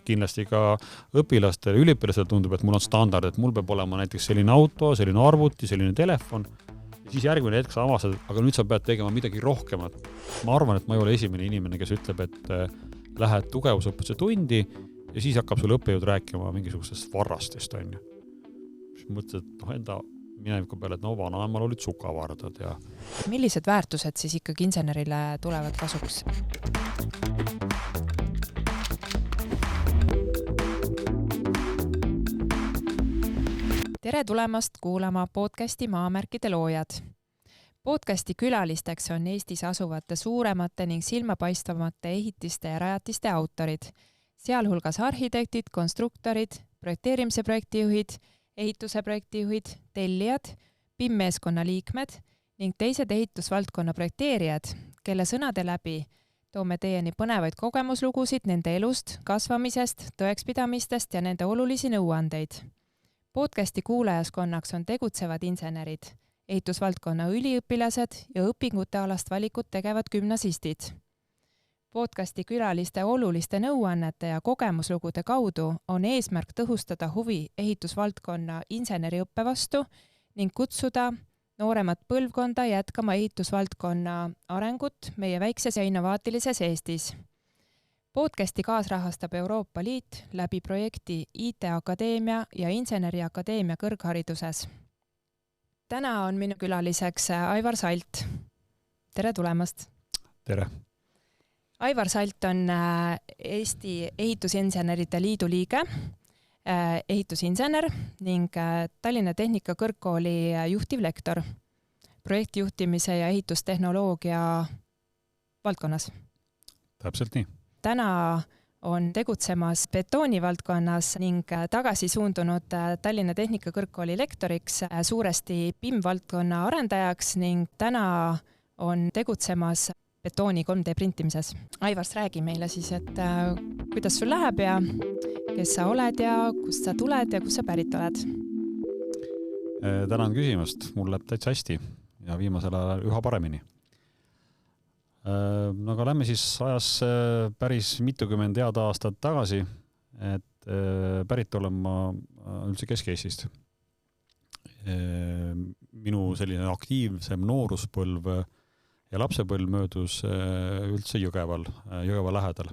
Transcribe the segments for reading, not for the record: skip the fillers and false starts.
kindlasti ka õpilastele, üliõpilastele tundub, et mul on standard, et mul peab olema näiteks selline auto, selline arvuti, selline telefon. Ja siis järgmine hetk sa avastad, aga nüüd sa pead tegema midagi rohkemat. Ma arvan, et ma ei ole esimene inimene, kes ütleb, et lähed tugevusõppuse tundi ja siis hakkab sul õppejõud rääkima mingisugustest varrastest, on ju. Siis mõtled, et enda mineviku peale, et vanaemal olid sukavardad. Ja... Millised väärtused siis ikkagi insenerile tulevad kasuks? Tere tulemast kuulama podcasti Maamärkide loojad. Podcasti külalisteks on Eestis asuvate suuremate ning silmapaistvamate ehitiste ja rajatiste autorid, sealhulgas arhitektid, konstruktorid, projekteerimise projektijuhid, ehituse projektijuhid, tellijad, BIM-meeskonna liikmed ning teised ehitusvaldkonna projekteerijad, kelle sõnade läbi toome teieni põnevaid kogemuslugusid nende elust, kasvamisest, tõekspidamistest ja nende olulisi nõuandeid. Podcasti kuulajaskonnaks on tegutsevad insenerid, ehitusvaldkonna üliõpilased ja õpingute alast valikut tegevad gümnasistid. Podcasti külaliste oluliste nõuannete ja kogemuslugude kaudu on eesmärk tõhustada huvi ehitusvaldkonna inseneriõppe vastu ning kutsuda nooremat põlvkonda jätkama ehitusvaldkonna arengut meie väikses ja innovaatilises Eestis. Podcasti kaasrahastab Euroopa Liit läbi projekti IT-akadeemia ja Inseneriakadeemia kõrghariduses. Täna on minu külaliseks Aivar Salt. Tere tulemast! Tere! Aivar Salt on Eesti Ehitusinseneride Liidu liige, ehitusinsener ning Tallinna Tehnikakõrgkooli juhtivlektor projektijuhtimise ja ehitustehnoloogia valdkonnas. Täpselt nii. Täna on tegutsemas betoonivaldkonnas ning tagasi suundunud Tallinna Tehnikakõrgkooli lektoriks, suuresti BIM-valdkonna arendajaks ning täna on tegutsemas betooni 3D printimises. Aivars, räägi meile siis, et kuidas sul läheb ja kes sa oled ja kust sa tuled ja kus sa pärit oled? Tänan küsimast. Mul läheb täitsa hästi ja viimasel ajal üha paremini. No aga lähme siis ajas päris mitukümmend head aastat tagasi, et pärit olen ma üldse Kesk-Eestist. Minu selline aktiivsem nooruspõlv ja lapsepõlv möödus üldse Jõgeva lähedal.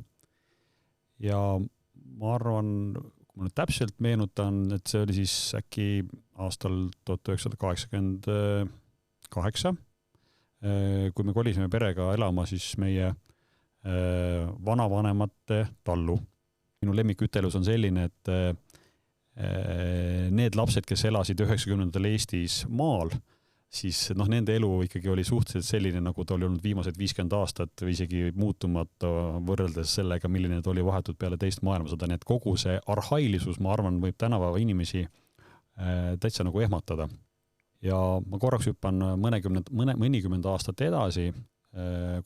Ja ma arvan, kui ma nüüd täpselt meenutan, et see oli siis äkki aastal 1988, kui me kolisime perega elama siis meie vanavanemate tallu. Minu lemmikütelus on selline, et need lapsed, kes elasid 90-ndal Eestis maal, siis nende elu ikkagi oli suhteliselt selline, nagu ta oli olnud viimased 50 aastat või isegi muutumata võrreldes sellega, milline ta oli vahetult peale teist maailmasõda. Nii et kogu see arhailisus, ma arvan, võib tänapäeva inimesi täitsa nagu ehmatada. Ja ma korraks hüppan mõnikümmend aastat edasi,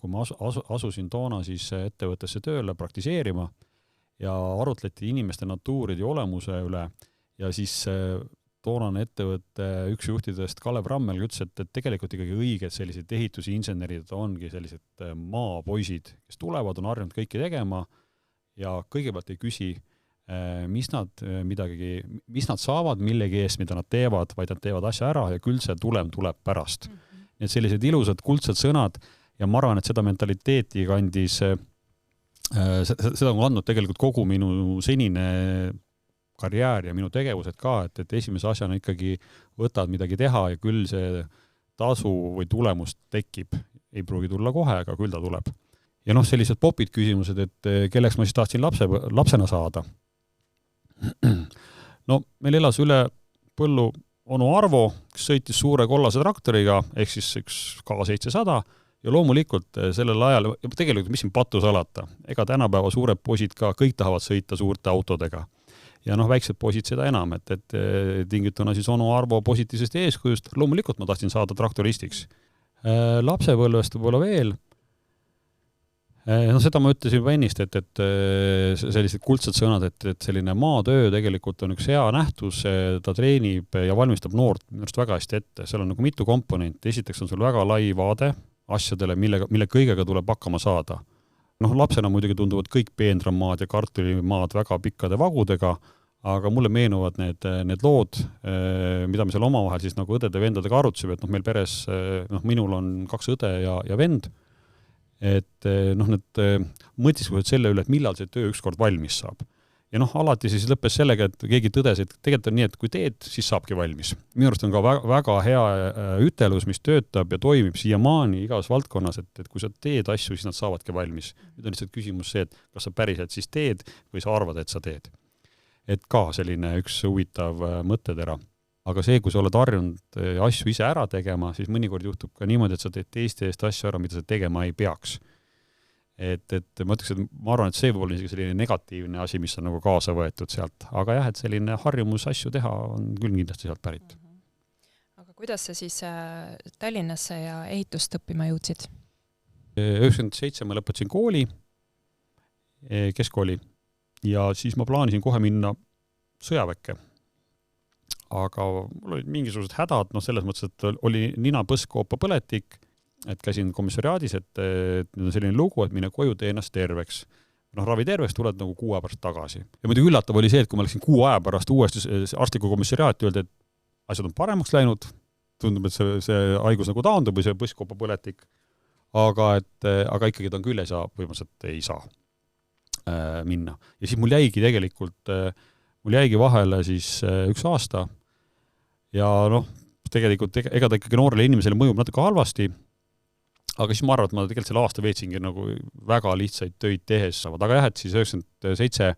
kui ma asusin toona siis ettevõttesse tööle praktiseerima ja arutleti inimeste natuuride ja olemuse üle ja siis toonane ettevõtte üks juhtidest Kalev Rammel ütles, et tegelikult ikkagi õiged sellised ehitusinsenerid ongi sellised maapoisid, kes tulevad, on harjunud kõike tegema ja kõigepealt ei küsi, mis nad saavad millegi eest, mida nad teevad, vaid nad teevad asja ära ja küll see tulem tuleb pärast. Need sellised ilusad kuldsed sõnad ja ma arvan, et seda mentaliteeti kandis, seda on andnud tegelikult kogu minu senine karjäär ja minu tegevused ka, et esimese asjana ikkagi võtad midagi teha ja küll see tasu või tulemus tekib. Ei pruugi tulla kohe, aga küll ta tuleb. Ja sellised popid küsimused, et kelleks ma siis tahtsin lapsena saada. Meil elas üle põllu onu Arvo, kes sõitis suure kollase traktoriga, ehk siis üks K700 ja loomulikult sellel ajal, tegelikult mis siin patu salata, ega tänapäeva suured poisid ka, kõik tahavad sõita suurte autodega. Ja väiksed poisid seda enam, et tingituna siis onu Arvo positiivsest eeskujust, loomulikult ma tahtsin saada traktoristiks. Lapsepõlvest võib-olla veel. Seda ma ütlesin juba ennist, et sellised kuldsed sõnad, et selline maatöö tegelikult on üks hea nähtus, ta treenib ja valmistab noort minu arust väga hästi ette. Seal on nagu mitu komponenti. Esiteks on sul väga lai vaade asjadele, mille kõigega tuleb hakkama saada. lapsena muidugi tunduvad kõik peenramaad ja kartulimaad väga pikkade vagudega, aga mulle meenuvad need lood, mida me seal omavahel siis nagu õdede-vendadega arutasime, et meil peres, minul on 2 õde ja vend, et need mõtisklevad selle üle, et millal see töö ükskord valmis saab. Ja alati siis lõppes sellega, et keegi tõdes, et tegelikult on nii, et kui teed, siis saabki valmis. Minu arust on ka väga hea ütelus, mis töötab ja toimib siiamaani igas valdkonnas, et kui sa teed asju, siis nad saavadki valmis. Nüüd on lihtsalt küsimus see, et kas sa päriselt siis teed või sa arvad, et sa teed. Et ka selline üks huvitav mõttetera. Aga see, kui sa oled harjunud asju ise ära tegema, siis mõnikord juhtub ka niimoodi, et sa teed teiste eest asju ära, mida sa tegema ei peaks. Et ma ütleks, et ma arvan, et see võib olla isegi selline negatiivne asi, mis on nagu kaasa võetud sealt. Aga jah, et selline harjumus asju teha on küll kindlasti sealt pärit. Aga kuidas sa siis Tallinnasse ja ehitust õppima jõudsid? 97 ma lõpetasin kooli, keskkooli, ja siis ma plaanisin kohe minna sõjaväkke. Aga mul olid mingisugused hädad, selles mõttes, et oli nina põskoopa põletik, et käisin komissariaadis, et nüüd on selline lugu, et mine koju, tee ennast terveks. Ravi terveks, tuled nagu 6 aja pärast tagasi. Ja muidugi üllatav oli see, et kui ma läksin 6 aja pärast uuesti arstliku komissariaati, öeldi, et asjad on paremaks läinud, tundub, et see haigus nagu taandub või see põskoopa põletik, aga ikkagi ta on küll põhimõtteliselt ei saa minna. Ja siis mul jäigi vahele siis 1 aasta ja tegelikult ega ta ikkagi noorele inimesele mõjub natuke halvasti, aga siis ma arvan, et ma tegelikult selle aasta veetsingi nagu väga lihtsaid töid tehes saavad. Aga jah, et siis 97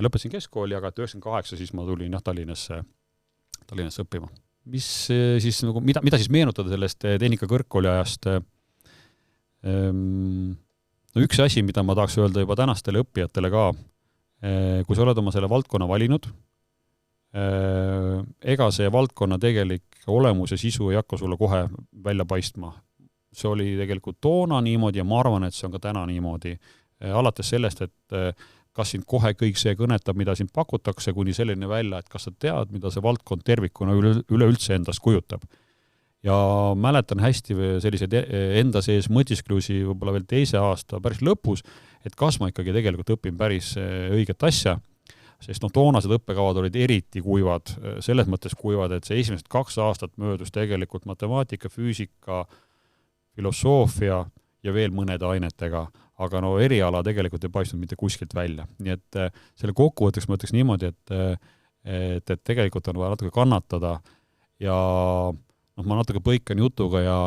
lõpetasin keskkooli, aga 98 siis ma tulin Tallinnasse õppima. Mis siis, nagu, mida siis meenutada sellest tehnika kõrgkooli ajast? Üks asi, mida ma tahaks öelda juba tänastele õppijatele ka, kui sa oled oma selle valdkonna valinud, ega see valdkonna tegelik olemus ja sisu ei hakka sulle kohe välja paistma. See oli tegelikult toona niimoodi ja ma arvan, et see on ka täna niimoodi. Alates sellest, et kas sind kohe kõik see kõnetab, mida sind pakutakse, kuni selline välja, et kas sa tead, mida see valdkond tervikuna üleüldse endast kujutab. Ja mäletan hästi selliseid enda sees mõtisklusi võib-olla veel 2. aasta päris lõpus, et kas ma ikkagi tegelikult õpin päris õiget asja, sest toonased õppekavad olid eriti kuivad, selles mõttes kuivad, et see esimesed 2 aastat möödus tegelikult matemaatika, füüsika, filosoofia ja veel mõnede ainetega, aga eriala tegelikult ei paistnud mitte kuskilt välja. Nii et selle kokkuvõtteks ma ütleks niimoodi, et tegelikult on vaja natuke kannatada ja ma natuke põikan jutuga ja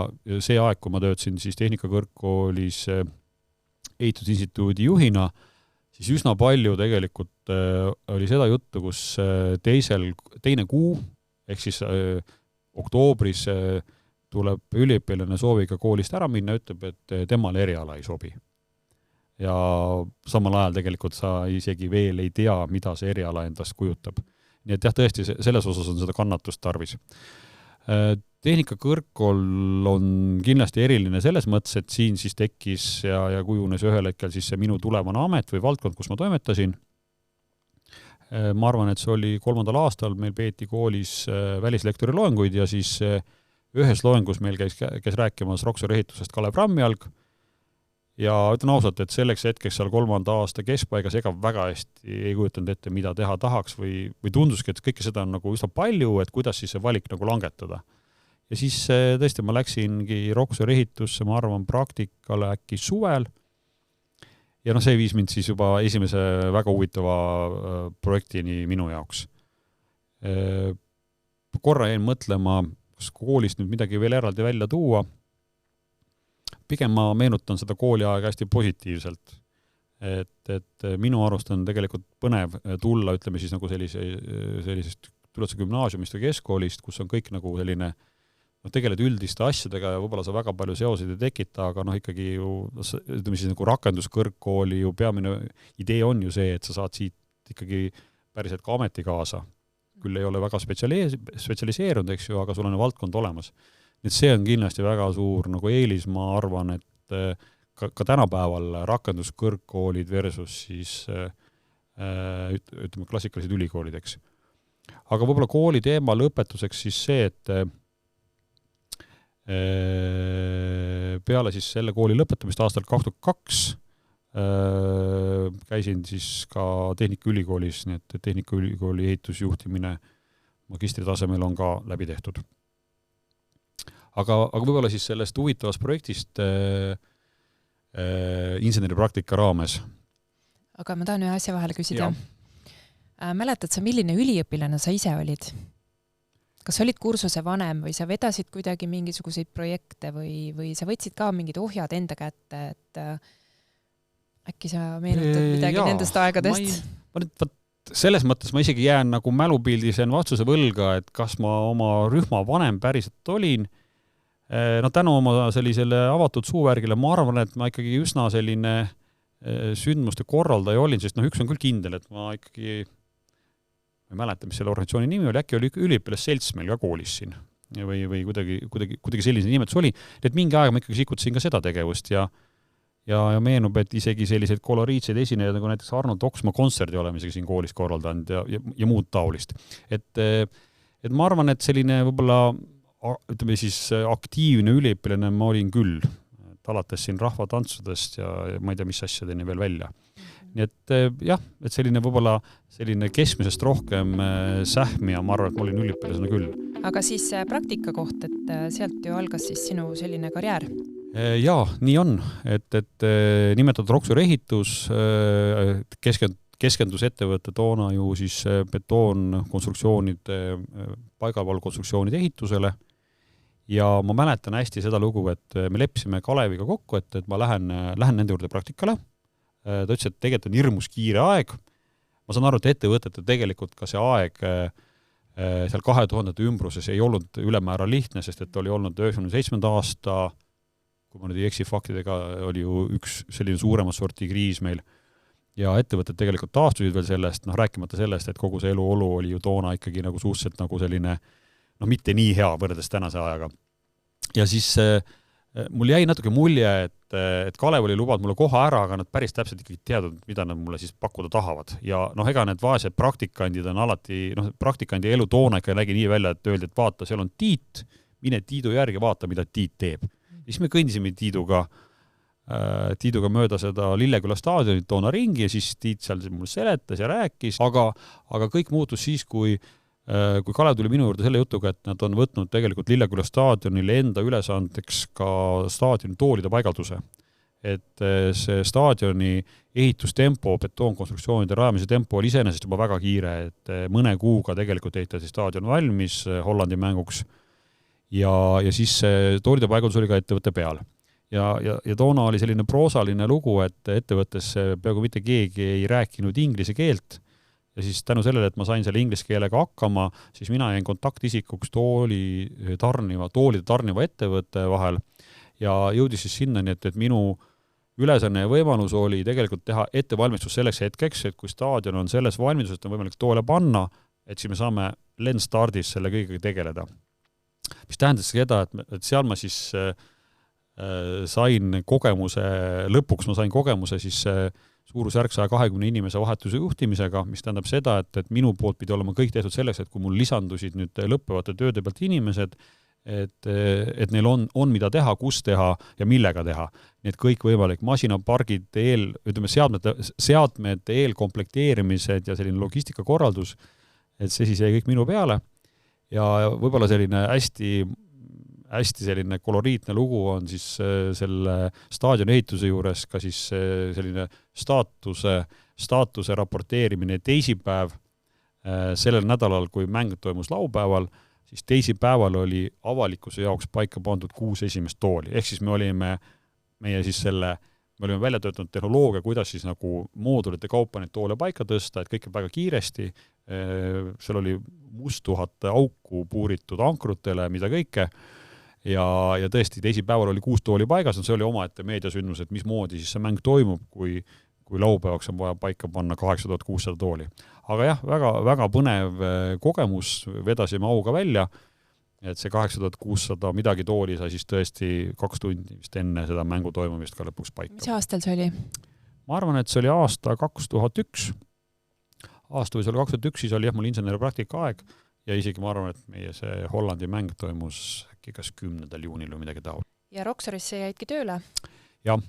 see aeg, kui ma töötasin siis tehnikakõrgkoolis ehitusinstituudi juhina, siis üsna palju tegelikult oli seda juttu, kus teine kuu, ehk siis oktoobris tuleb üliõpilane sooviga koolist ära minna, ütleb, et temale eriala ei sobi. Ja samal ajal tegelikult sa isegi veel ei tea, mida see eriala endast kujutab. Nii et jah, tõesti, selles osas on seda kannatust tarvis. Tehnikakõrgkool on kindlasti eriline selles mõttes, et siin siis tekkis ja kujunes ühel hetkel siis see minu tulevane amet või valdkond, kus ma toimetasin. Ma arvan, et see oli 3. aastal, meil peeti koolis välislektori loenguid ja siis ühes loengus meil käis rääkimas Roxor ehitusest Kalev Ramjalg ja ütlen ausalt, et selleks hetkeks seal 3. aasta keskpaigas ega väga hästi ei kujutanud ette, mida teha tahaks või tunduski, et kõike seda on nagu üsna palju, et kuidas siis see valik nagu langetada. Ja siis tõesti ma läksingi Roxor ehitusse, ma arvan, praktikale äkki suvel ja see viis mind siis juba esimese väga huvitava projektini minu jaoks. Korra jäin mõtlema, koolist nüüd midagi veel eraldi välja tuua. Pigem ma meenutan seda kooliaega hästi positiivselt. Et minu arust on tegelikult põnev tulla, ütleme siis nagu sellisest tuled gümnaasiumist või keskkoolist, kus on kõik nagu selline, tegeled üldiste asjadega ja võib-olla sa väga palju seoseid ei tekita, aga ikkagi ju, ütleme siis nagu rakenduskõrgkooli ju peamine idee on ju see, et sa saad siit ikkagi päriselt ka ameti kaasa. Küll ei ole väga spetsialiseerunud, eks ju, aga sul on valdkond olemas. Nüüd see on kindlasti väga suur nagu eelis, ma arvan, et ka tänapäeval rakenduskõrgkoolid versus siis ütleme klassikalised ülikoolid, eks. Aga võib-olla kooli teema lõpetuseks siis see, Peale siis selle kooli lõpetamist aastal 2002 käisin siis ka Tehnikaülikoolis, nii et Tehnikaülikooli ehitusjuhtimine magistritasemel on ka läbi tehtud. Aga võib-olla siis sellest huvitavast projektist inseneripraktika raames. Aga ma tahan ühe asja vahele küsida. Mäletad sa, milline üliõpilane sa ise olid? Kas sa olid kursuse vanem või sa vedasid kuidagi mingisuguseid projekte või sa võtsid ka mingid ohjad enda kätte, et äkki sa meenutad midagi nendest aegadest? Selles mõttes ma isegi jään nagu mälupildisen vastuse võlga, et kas ma oma rühma vanem päriselt olin. No tänu oma sellisele avatud suuvärgile ma arvan, et ma ikkagi üsna selline sündmuste korraldaja olin, sest üks on küll kindel, et ma ikkagi ma ei mäleta, mis selle organisatsiooni nimi oli, äkki oli üliõpilasselts meil ka koolis siin või kuidagi sellise nimetus oli, et mingi aeg ma ikkagi sikutasin ka seda tegevust ja meenub, et isegi selliseid koloriitseid esinejaid, nagu näiteks Arnold Oksmaa kontserdi oleme isegi siin koolis korraldanud ja muud taolist. Et ma arvan, et selline võib-olla ütleme siis aktiivne üliõpilane ma olin küll, et alates siin rahvatantsudest ja ma ei tea, mis asjadeni veel välja. Nii et jah, et selline võib-olla selline keskmisest rohkem sähmi ja ma arvan, et ma olin üliõpilasena küll. Aga siis praktika koht, et sealt ju algas siis sinu selline karjäär? Jaa, nii on, et nimetatud Roxor ehitus keskendus ettevõtte toona ju siis betoonkonstruktsioonide, paigalvalkonstruktsioonide ehitusele ja ma mäletan hästi seda lugu, et me leppisime Kaleviga kokku, et ma lähen nende juurde praktikale. Ta ütles, et tegelikult on hirmus kiire aeg. Ma saan aru, et ettevõtete tegelikult ka see aeg seal 2000 ümbruses ei olnud ülemäära lihtne, sest et oli olnud 97. aasta, kui ma nüüd ei eksi faktidega, oli ju üks selline suuremat sorti kriis meil. Ja ettevõtted tegelikult taastusid veel sellest, rääkimata sellest, et kogu see eluolu oli ju toona ikkagi nagu suhteliselt nagu selline, mitte nii hea võrreldes tänase ajaga. Ja siis mul jäi natuke mulje, et Kalev oli lubanud mulle koha ära, aga nad päris täpselt ikkagi teadnud, mida nad mulle siis pakkuda tahavad. Ja ega need vaesed praktikandid on alati, praktikandi elu toona ikka nägi nii välja, et öeldi, et vaata, seal on Tiit, mine Tiidu järgi, vaata, mida Tiit teeb. Ja siis me kõndisime Tiiduga mööda seda Lilleküla staadionit toona ringi ja siis Tiit seal mul seletas ja rääkis, aga kõik muutus siis, kui Kalev tuli minu juurde selle jutuga, et nad on võtnud tegelikult Lilleküla staadionile enda ülesandeks ka staadioni toolide paigalduse. Et see staadioni ehitustempo, betoonkonstruktsioonide rajamise tempo oli iseenesest juba väga kiire, et mõne kuuga tegelikult ehitati staadion valmis Hollandi mänguks ja siis toolide paigaldus oli ka ettevõtte peal. Ja toona oli selline proosaline lugu, et ettevõttes peaaegu mitte keegi ei rääkinud inglise keelt ja siis tänu sellele, et ma sain selle inglise keelega hakkama, siis mina jäin kontaktisikuks toolide tarniva ettevõtte vahel ja jõudis siis sinnani, et minu ülesanne ja võimalus oli tegelikult teha ettevalmistus selleks hetkeks, et kui staadion on selles valmiduses, et on võimalik toole panna, et siis me saame lendstardis selle kõigega tegeleda. Mis tähendas seda, et seal ma siis sain kogemuse, lõpuks ma sain kogemuse siis suurusjärk 120 inimese vahetuse juhtimisega, mis tähendab seda, et minu poolt pidi olema kõik tehtud selleks, et kui mul lisandusid nüüd lõppevate tööde pealt inimesed, et neil on mida teha, kus teha ja millega teha. Nii et kõik võimalik masinapargid, seadmete eelkomplekteerimised ja selline logistikakorraldus, et see siis jäi kõik minu peale. Ja võib-olla selline hästi selline koloriitne lugu on siis selle staadioni ehituse juures ka siis selline staatuse raporteerimine teisipäev sellel nädalal, kui mäng toimus laupäeval, siis teisipäeval oli avalikkuse jaoks paika pandud 6 esimest tooli. Ehk siis me olime välja töötanud tehnoloogia, kuidas siis nagu moodulite kaupa neid toole paika tõsta, et kõik väga kiiresti. Seal oli musttuhat auku puuritud ankrutele, mida kõike. Ja tõesti teisipäeval oli 6 tooli paigas, see oli omaette meediasündmus, et mismoodi siis see mäng toimub, kui laupäevaks on vaja paika panna 8600 tooli. Aga jah, väga, väga põnev kogemus, vedasime auga välja, et see 8600 midagi tooli sai siis tõesti 2 tundi vist enne seda mängu toimumist ka lõpuks paika. Mis aastal see oli? Ma arvan, et see oli aasta 2001. Aasta või see oli 2001, siis oli mul inseneripraktika aeg ja isegi ma arvan, et meie see Hollandi mäng toimus äkki kas 10. juunil või midagi taolist. Ja Rocksorisse jäidki tööle? Jah,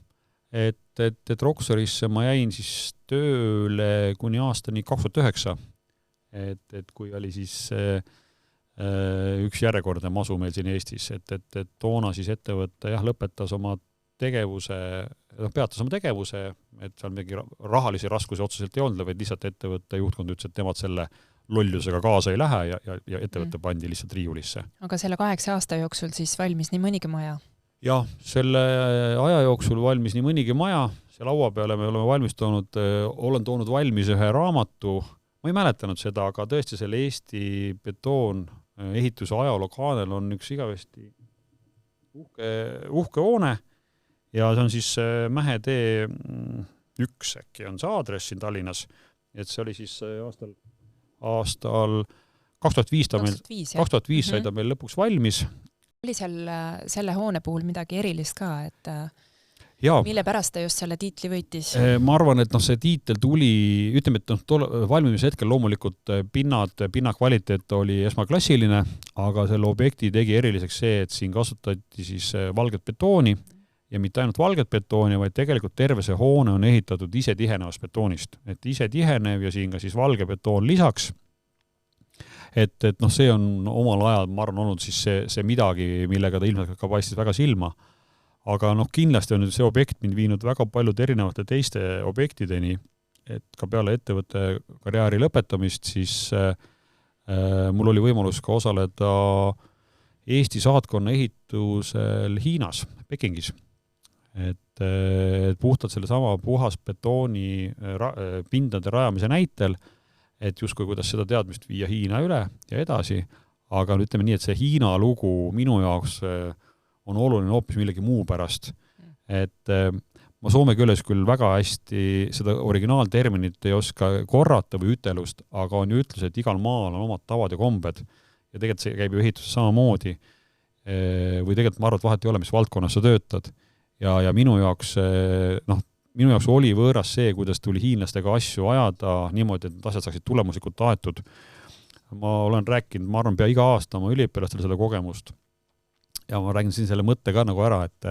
et Rocksorisse ma jäin siis tööle kuni aastani 2009, et kui oli siis üks järjekordne masu meil siin Eestis, et toona siis ettevõte lõpetas oma tegevuse, peatas oma tegevuse, et seal mingi rahalisi raskusi otseselt ei olnud, vaid lihtsalt ettevõtte juhtkond ütles, et nemad selle lollusega kaasa ei lähe ja ettevõte pandi lihtsalt riiulisse. Aga selle 8 aasta jooksul siis valmis nii mõnigi maja? Jah, selle aja jooksul valmis nii mõnigi maja, see laua peale me oleme valmistanud, olen toonud valmis ühe raamatu, ma ei mäletanud seda, aga tõesti selle Eesti betoon ehituse ajalookaanel on üks igavesti uhke hoone ja see on siis Mähe tee 1 äkki on see aadress siin Tallinnas, et see oli siis aastal 2005 sai ta meil lõpuks valmis. Oli seal selle hoone puhul midagi erilist ka, et mille pärast ta just selle tiitli võitis? Ma arvan, et see tiitel tuli, ütleme, et valmimise hetkel loomulikult pinna kvaliteet oli esmaklassiline, aga selle objekti tegi eriliseks see, et siin kasutati siis valget betooni ja mitte ainult valget betooni, vaid tegelikult terve see hoone on ehitatud ise tihenevast betoonist. Et ise tihenev ja siin ka siis valge betoon lisaks. Et see on omal ajal, ma arvan, olnud siis see midagi, millega ta ilmselt ka paistis väga silma. Aga kindlasti on see objekt mind viinud väga paljude erinevate teiste objektideni, et ka peale ettevõtte karjääri lõpetamist, siis mul oli võimalus ka osaleda Eesti saatkonna ehitusel Hiinas, Pekingis. Et puhtalt selle sama puhas betooni pindade rajamise näitel, et justkui kuidas seda teadmist viia Hiina üle ja edasi, aga ütleme nii, et see Hiina lugu minu jaoks on oluline hoopis millegi muu pärast. Et ma soome keeles küll väga hästi seda originaalterminit ei oska korrata või ütelust, aga on ju ütlus, et igal maal on omad tavad ja kombed ja tegelikult see käib ju ehituses samamoodi. Või tegelikult ma arvan, et vahet ei ole, mis valdkonnas sa töötad. Ja minu jaoks oli võõras see, kuidas tuli hiinlastega asju ajada niimoodi, et asjad saaksid tulemuslikult taetud. Ma olen rääkinud, ma arvan, pea iga aasta oma üliõpilastele selle kogemust. Ja ma räägin siin selle mõtte ka nagu ära, et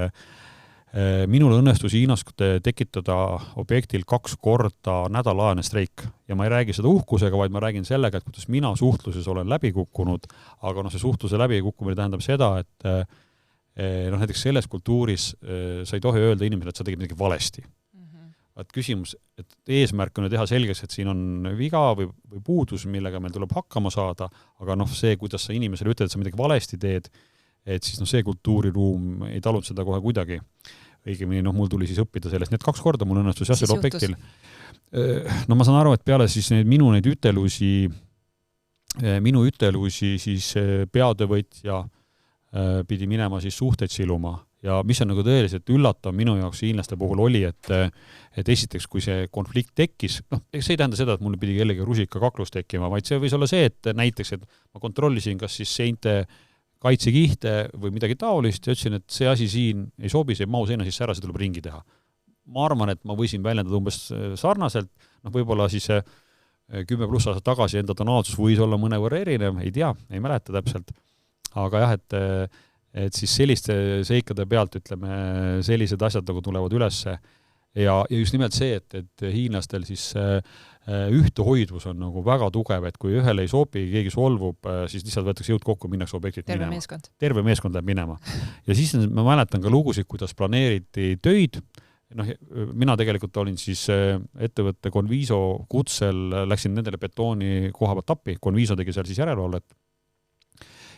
minul õnnestus Hiinas tekitada objektil 2 korda nädalaajane streik. Ja ma ei räägi seda uhkusega, vaid ma räägin sellega, et kuidas mina suhtluses olen läbi kukkunud, aga see suhtluse läbikukkumine tähendab seda, et näiteks selles kultuuris sa ei tohi öelda inimesele, et sa tegid midagi valesti. Et küsimus, et eesmärk on teha selgeks, et siin on viga või puudus, millega meil tuleb hakkama saada, aga see, kuidas sa inimesele ütled, et sa midagi valesti teed, et siis see kultuuriruum ei talunud seda kohe kuidagi. Õigemini, mul tuli siis õppida sellest. Need 2 korda mul õnnestus selle objektil. Ma saan aru, et peale siis minu ütelusi siis peatöövõtja pidi minema siis suhteid siluma. Ja mis on tõeliselt üllatav minu jaoks hiinlaste puhul oli, et esiteks, kui see konflikt tekkis, see ei tähenda seda, et mul pidi kellegi rusika kaklus tekkima, vaid see võis olla see, et näiteks, et ma kontrollisin, kas siis seinte kaitsekihte või midagi taolist ja ütlesin, et see asi siin ei sobi, see mau seina sisse ära, see tuleb ringi teha. Ma arvan, et ma võisin väljendada umbes sarnaselt, võib-olla siis 10+ aastat tagasi enda tonaalsus võis olla mõnevõrra erinev, ei tea, ei mäleta täpselt. Aga jah, et siis selliste seikade pealt, ütleme, sellised asjad nagu tulevad ülesse ja just nimelt see, et hiinlastel siis ühtehoidvus on nagu väga tugev, et kui ühele ei sobi, keegi solvub, siis lihtsalt võetakse jõud kokku, minnakse objektit minema. Terve meeskond läheb minema. Ja siis ma mäletan ka lugusid, kuidas planeeriti töid. Mina tegelikult olin siis ettevõtte Conviso kutsel, läksin nendele betooni koha pealt tappi. Conviso tegi seal siis järelevalvet.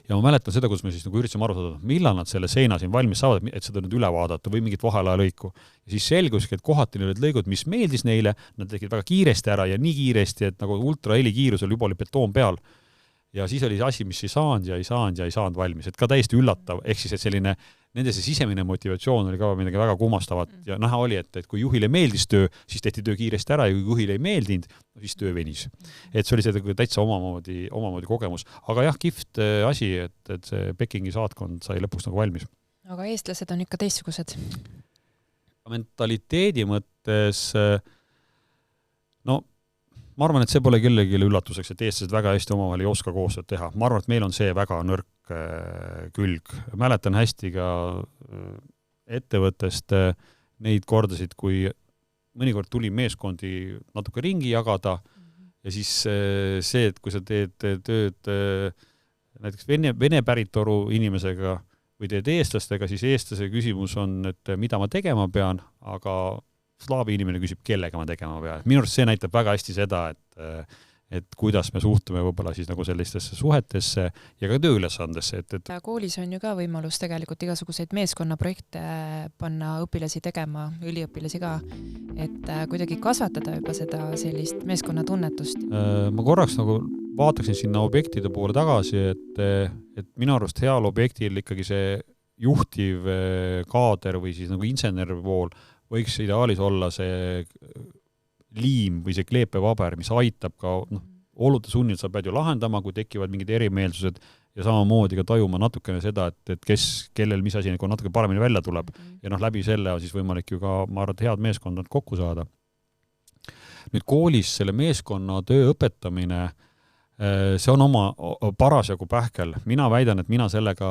Ja ma mäletan seda, kus me siis nagu üritasime aru saada, millal nad selle seina siin valmis saavad, et seda nüüd üle vaadata või mingit vahelaja lõiku. Ja siis selguski, et kohati olid lõigud, mis meeldis neile, nad tegid väga kiiresti ära ja nii kiiresti, et nagu ultraheli kiirusel juba oli betoon peal. Ja siis oli see asi, mis ei saanud valmis. Et ka täiesti üllatav, ehk siis, et selline nende see sisemine motivatsioon oli ka midagi väga kummastavat ja näha oli, et kui juhile meeldis töö, siis tehti töö kiiresti ära ja kui juhile ei meeldinud, siis töö venis. Et see oli see täitsa omamoodi kogemus. Aga jah, kihvt asi, et see Pekingi saatkond sai lõpuks nagu valmis. Aga eestlased on ikka teistsugused? Mentaliteedi mõttes ma arvan, et see pole kellelegi üllatuseks, et eestlased väga hästi omavahel ei oska koostööd teha. Ma arvan, et meil on see väga nõrk külg. Mäletan hästi ka ettevõttest neid kordasid, kui mõnikord tuli meeskondi natuke ringi jagada ja siis see, et kui sa teed tööd näiteks vene päritolu inimesega või teed eestlastega, siis eestlase küsimus on, et mida ma tegema pean, aga slaavi inimene küsib, kellega ma tegema pean. Minu arust see näitab väga hästi seda, et kuidas me suhtume võib-olla siis nagu sellistesse suhetesse ja ka tööülesandesse. Koolis on ju ka võimalus tegelikult igasuguseid meeskonnaprojekte panna õpilasi tegema, üliõpilasi ka, et kuidagi kasvatada juba seda sellist meeskonnatunnetust. Ma korraks nagu vaataksin sinna objektide poole tagasi, et minu arust heal objektil ikkagi see juhtiv kaader või siis nagu insener pool võiks ideaalis olla see liim või see kleepepaber, mis aitab ka olude sunnil sa pead ju lahendama, kui tekivad mingid erimeelsused ja samamoodi ka tajuma natukene seda, et kellel mis asi natuke paremini välja tuleb. Ja läbi selle on siis võimalik ju ka, ma arvan, head meeskonnad kokku saada. Nüüd koolis selle meeskonna töö õpetamine, see on oma parasjagu pähkel. Mina väidan, et mina sellega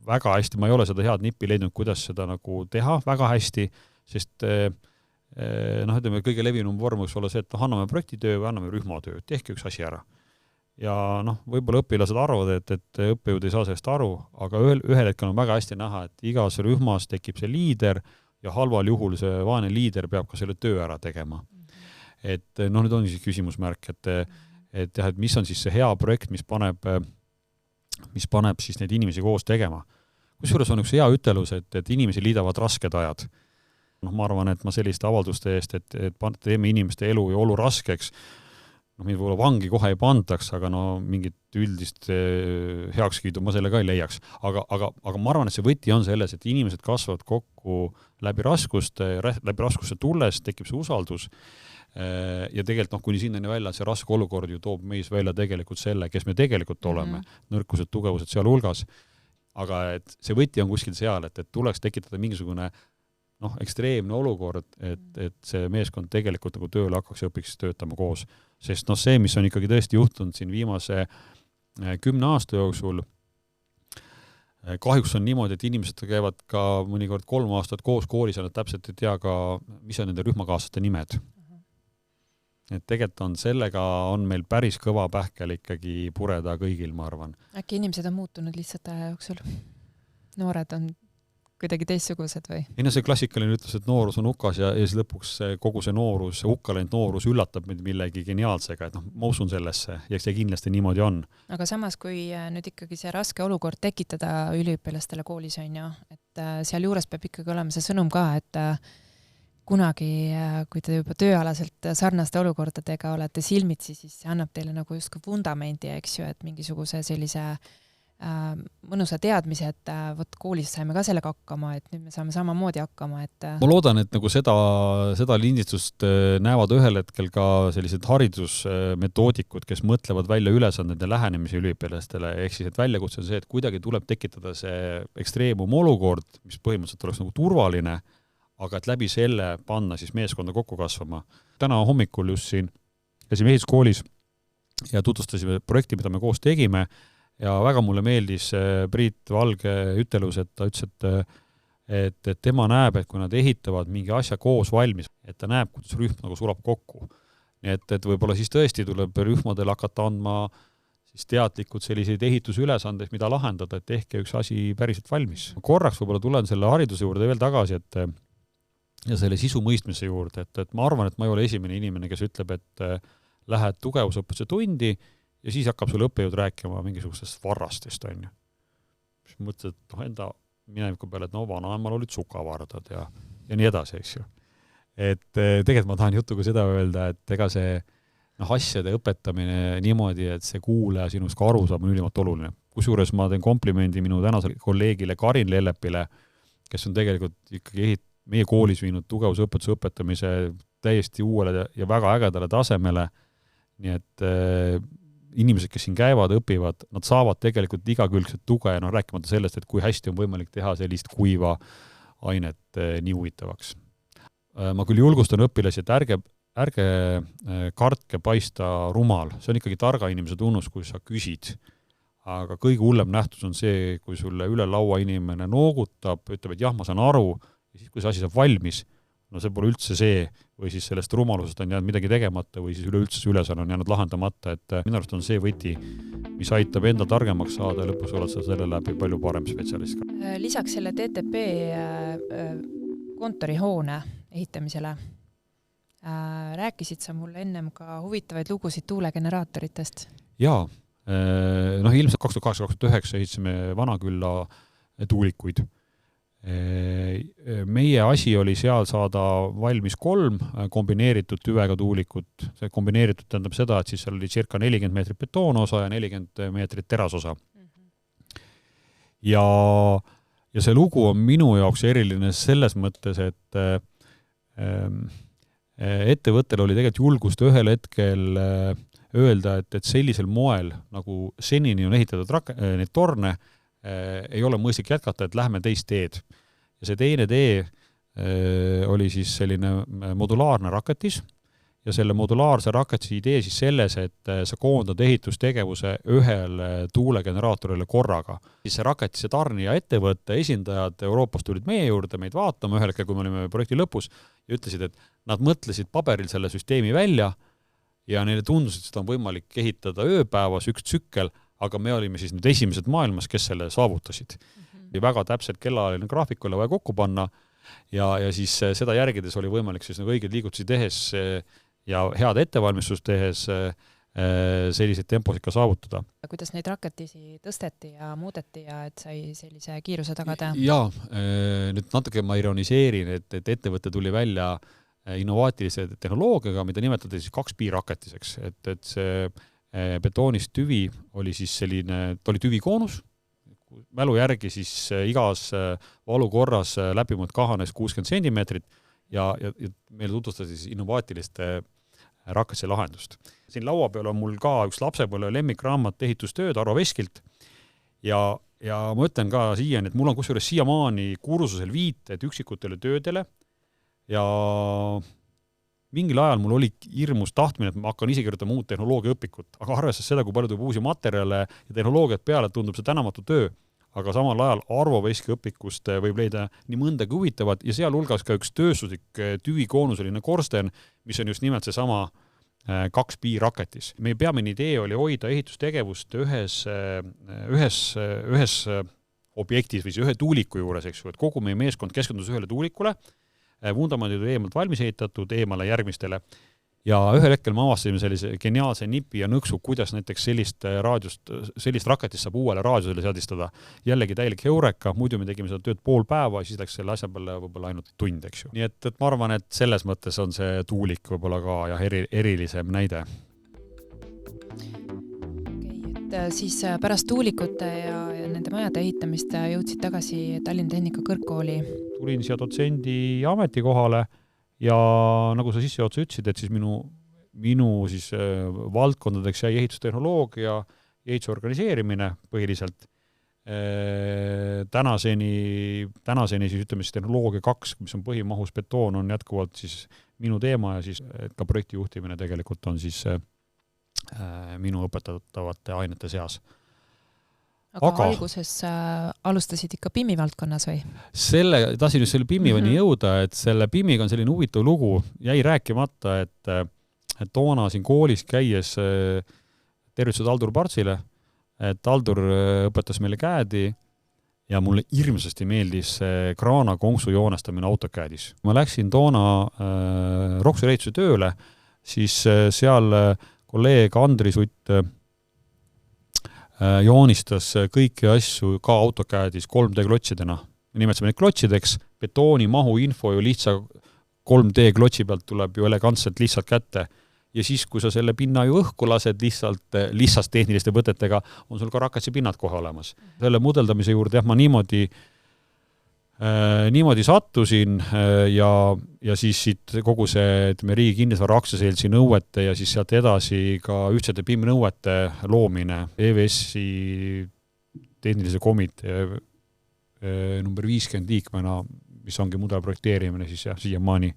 väga hästi, ma ei ole seda head nippi leidnud, kuidas seda nagu teha väga hästi, sest ütleme, kõige levinum vorm võiks olla see, et anname projektitöö või anname rühmatöö, tehke üks asi ära. Ja võib-olla õpilased arvavad, et õppejõud ei saa sellest aru, aga ühel hetkel on väga hästi näha, et igas rühmas tekib see liider ja halval juhul see vaene liider peab ka selle töö ära tegema. Et nüüd on siis küsimusmärk, et mis on siis see hea projekt, mis paneb siis neid inimesi koos tegema. Kusjuures on üks hea ütelus, et inimesi liidavad rasked ajad. Ma arvan, et ma selliste avalduste eest, et teeme inimeste elu ja olu raskeks, mind võib-olla vangi kohe ei pandaks, aga mingit üldist heakskiidu ma selle ka ei leiaks. Aga ma arvan, et see võti on selles, et inimesed kasvavad kokku läbi raskuste tulles, tekib see usaldus ja tegelikult kuni sinnani välja, et see raske olukord ju toob meis välja tegelikult selle, kes me tegelikult oleme, nõrkused, tugevused seal hulgas. Aga et see võti on kuskil seal, et tuleks tekitada mingisugune ekstreemne olukord, et see meeskond tegelikult nagu tööle hakkaks ja õpiks töötama koos. Sest see, mis on ikkagi tõesti juhtunud siin viimase 10 aasta jooksul, kahjuks on niimoodi, et inimesed käivad ka mõnikord 3 aastat koos koolis ja nad täpselt ei tea ka, mis on nende rühmakaaslaste nimed. Et tegelikult on sellega on meil päris kõva pähkel ikkagi pureda kõigil, ma arvan. Äkki inimesed on muutunud lihtsalt aja jooksul? Noored on kuidagi teistsugused või? See klassikaline ütlus, et noorus on hukas ja siis lõpuks kogu see noorus, hukka läinud noorus üllatab meid millegi geniaalsega, et ma usun sellesse ja see kindlasti niimoodi on. Aga samas, kui nüüd ikkagi see raske olukord tekitada üliõpilastele koolis on ju, et seal juures peab ikkagi olema see sõnum ka, et kunagi, kui te juba tööalaselt sarnaste olukordadega olete silmitsi, siis see annab teile nagu justkui vundamendi, eks ju, et mingisuguse sellise mõnusa teadmise, et koolis saime ka sellega hakkama, et nüüd me saame samamoodi hakkama. Ma loodan, et nagu seda lindistust näevad ühel hetkel ka sellised haridusmetoodikud, kes mõtlevad välja ülesanded ja lähenemisi üliõpilastele, ehk siis, et väljakutse on see, et kuidagi tuleb tekitada see ekstreemum olukord, mis põhimõtteliselt oleks nagu turvaline, aga et läbi selle panna siis meeskonda kokku kasvama. Täna hommikul just siin käisime ehituskoolis ja tutvustasime projekti, mida me koos tegime ja väga mulle meeldis Priit Valge ütelus, et ta ütles, et tema näeb, et kui nad ehitavad mingi asja koos valmis, et ta näeb, kuidas rühm nagu sulab kokku. Nii et võib-olla siis tõesti tuleb rühmadel hakata andma siis teadlikud selliseid ehitusülesandeid, mida lahendada, et tehke üks asi päriselt valmis. Korraks võib-olla tulen selle hariduse juurde veel tagasi, ja selle sisu mõistmise juurde, et ma arvan, et ma ei ole esimene inimene, kes ütleb, et lähed tugevusõppuse tundi ja siis hakkab sul õppejõud rääkima mingisugustest varrastest, on ju. Siis mõtled, et enda mineviku peale, et vanaemal olid sukavardad ja nii edasi, eks ju. Et tegelikult ma tahan jutuga seda öelda, et ega see asjade õpetamine niimoodi, et see kuulaja sinust ka aru saab, on ülimalt oluline. Kusjuures ma teen komplimendi minu tänasele kolleegile Karin Lellepile, kes on tegelikult ikkagi meie koolis viinud tugevusõpetuse õpetamise täiesti uuele ja väga ägedale tasemele. Nii et inimesed, kes siin käivad, õpivad, nad saavad tegelikult igakülgset tuge ja rääkimata sellest, et kui hästi on võimalik teha sellist kuiva ainet nii huvitavaks. Ma küll julgustan õpilasi, et ärge kartke paista rumal, see on ikkagi targa inimese tunnus, kui sa küsid. Aga kõige hullem nähtus on see, kui sulle üle laua inimene noogutab, ütleb, et jah, ma saan aru, ja siis, kui see asi saab valmis, no see pole üldse see, või siis sellest rumalusest on jäänud midagi tegemata, või siis üleüldse see ülesanne on jäänud lahendamata, et minu arust on see võti, mis aitab enda targemaks saada ja lõpus oled sa selle läbi palju parem spetsialist. Lisaks selle TTP kontorihoone ehitamisele rääkisid sa mulle ennem ka huvitavaid lugusid tuulegeneraatoritest? Jaa, ilmselt 2008-2009 ehitasime Vanakülla tuulikuid. Meie asi oli seal saada valmis 3 kombineeritud tüvega tuulikut. See kombineeritud tähendab seda, et siis seal oli circa 40 meetrit betoonosa ja 40 meetrit terasosa. Ja see lugu on minu jaoks eriline selles mõttes, et ettevõttel oli tegelikult julgust ühel hetkel öelda, et sellisel moel, nagu senini on ehitatud neid torne, ei ole mõistlik jätkata, et lähme teist teed. Ja see teine tee oli siis selline modulaarne raketis ja selle modulaarse raketisi idee siis selles, et sa koondad ehitustegevuse ühele tuulegeneraatorille korraga. Siis see raketise tarnija ettevõtte esindajad Euroopast tulid meie juurde meid vaatama ühel hetkel, kui me olime projekti lõpus ja ütlesid, et nad mõtlesid paberil selle süsteemi välja ja neile tundus, et seda on võimalik ehitada ööpäevas üks tsükkel, aga me olime siis nüüd esimesed maailmas, kes selle saavutasid. Ja väga täpselt kellaajaline graafik oli vaja kokku panna ja siis seda järgides oli võimalik siis nagu õiged liigutusi tehes ja head ettevalmistust tehes selliseid temposid ka saavutada. Kuidas neid raketisi tõsteti ja muudeti ja et sai sellise kiiruse tagada? Jaa, nüüd natuke ma ironiseerin, et ettevõte tuli välja innovaatilise tehnoloogiaga, mida nimetati siis 2-piirraketiseks, et see betoonist tüvi oli siis selline, ta oli tüvikoonus, mälu järgi siis igas valukorras läbimõõt kahanes 60 sentimeetrit ja meile tutvustati siis innovaatiliste raketise lahendust. Siin laua peal on mul ka üks lapsepõlve lemmikraamat ehitustööd Arvo Veskilt ja ma ütlen ka siiani, et mul on kusjuures siiamaani kursusel viited üksikutele töödele ja mingil ajal mul oli hirmus tahtmine, et ma hakkan ise kirjutama uut tehnoloogiaõpikut, aga arvestades seda, kui palju tuleb uusi materjale ja tehnoloogiat peale, tundub see tänamatu töö, aga samal ajal Arvo Veski õpikust võib leida nii mõndagi huvitavat ja seal hulgas ka üks tööstuslik tüvikoonuseline korsten, mis on just nimelt seesama 2-piirraketis. Meie peamine idee oli hoida ehitustegevust ühes objektis või ühe tuuliku juures, eks ju, et kogu meie meeskond keskendus ühele tuulikule, vundamendid oli eemalt valmis ehitatud, eemale järgmistele. Ja ühel hetkel me avastasime sellise geniaalse nipi ja nõksu, kuidas näiteks sellist raketist saab uuele raadiusele seadistada. Jällegi täielik heureka, muidu me tegime seda tööd pool päeva ja siis läks selle asja peale võib-olla ainult tund, eks ju. Nii et ma arvan, et selles mõttes on see tuulik võib-olla ka ja erilisem näide. Siis pärast tuulikute ja nende majade ehitamist jõudsid tagasi Tallinna Tehnika Kõrgkooli. Tulin siia dotsendi ametikohale ja nagu sa sissejuhatuse ütlesid, et siis minu siis valdkondadeks jäi ehitustehnoloogia ja ehituse organiseerimine põhiliselt. Tänaseni siis ütleme siis tehnoloogia 2, mis on põhimahus betoon, on jätkuvalt siis minu teema ja siis ka projektijuhtimine tegelikult on siis minu õpetatavate ainete seas. Aga alguses alustasid ikka PIM-i valdkonnas või? Tahtsin just selle PIM-i jõuda, et selle PIM-iga on selline huvitav lugu, jäi rääkimata, et toona siin koolis käies tervitused Aldur Partsile, et Aldur õpetas meile CAD-i ja mulle hirmsasti meeldis kraana konksu joonestamine AutoCAD-is. Ma läksin toona Roksuri ehituse tööle, siis seal kolleeg Andri Sutt joonistas kõiki asju ka AutoCAD-is 3D-klotsidena. Me nimetasime neid klotsideks, betooni mahu info ju lihtsa 3D-klotsi pealt tuleb ju elegantselt lihtsalt kätte. Ja siis, kui sa selle pinna ju õhku lased lihtsalt tehniliste võtetega, on sul ka rakatsi pinnad kohe olemas. Selle mudeldamise juurde ma niimoodi sattusin ja siis siit kogu see riigi kinnisvara aktsiaseltsi nõuete ja siis sealt edasi ka ühtsete PIM nõuete loomine EVS-i tehnilise komitee number 50 liikmena, mis ongi mudelprojekteerimine, siis siiamaani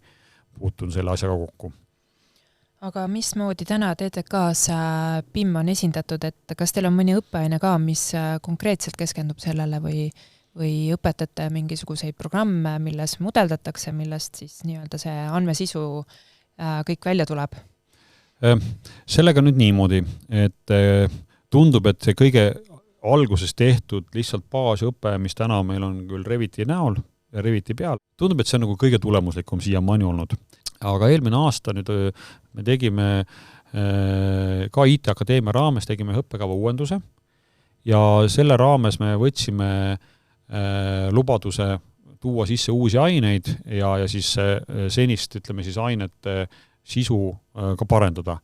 puutun selle asjaga kokku. Aga mismoodi täna TTK-s PIM on esindatud, et kas teil on mõni õppeaine ka, mis konkreetselt keskendub sellele või õpetate mingisuguseid programme, milles mudeldatakse, millest siis nii-öelda see andmesisu kõik välja tuleb? Sellega nüüd niimoodi, et tundub, et see kõige alguses tehtud lihtsalt baasõpe, mis täna meil on küll Reviti näol ja Reviti peal, tundub, et see on nagu kõige tulemuslikum siiamaani olnud. Aga eelmine aasta nüüd me tegime ka IT Akadeemia raames tegime õppekava uuenduse ja selle raames me võtsime lubaduse tuua sisse uusi aineid ja siis senist, ütleme siis ainete sisu ka parendada.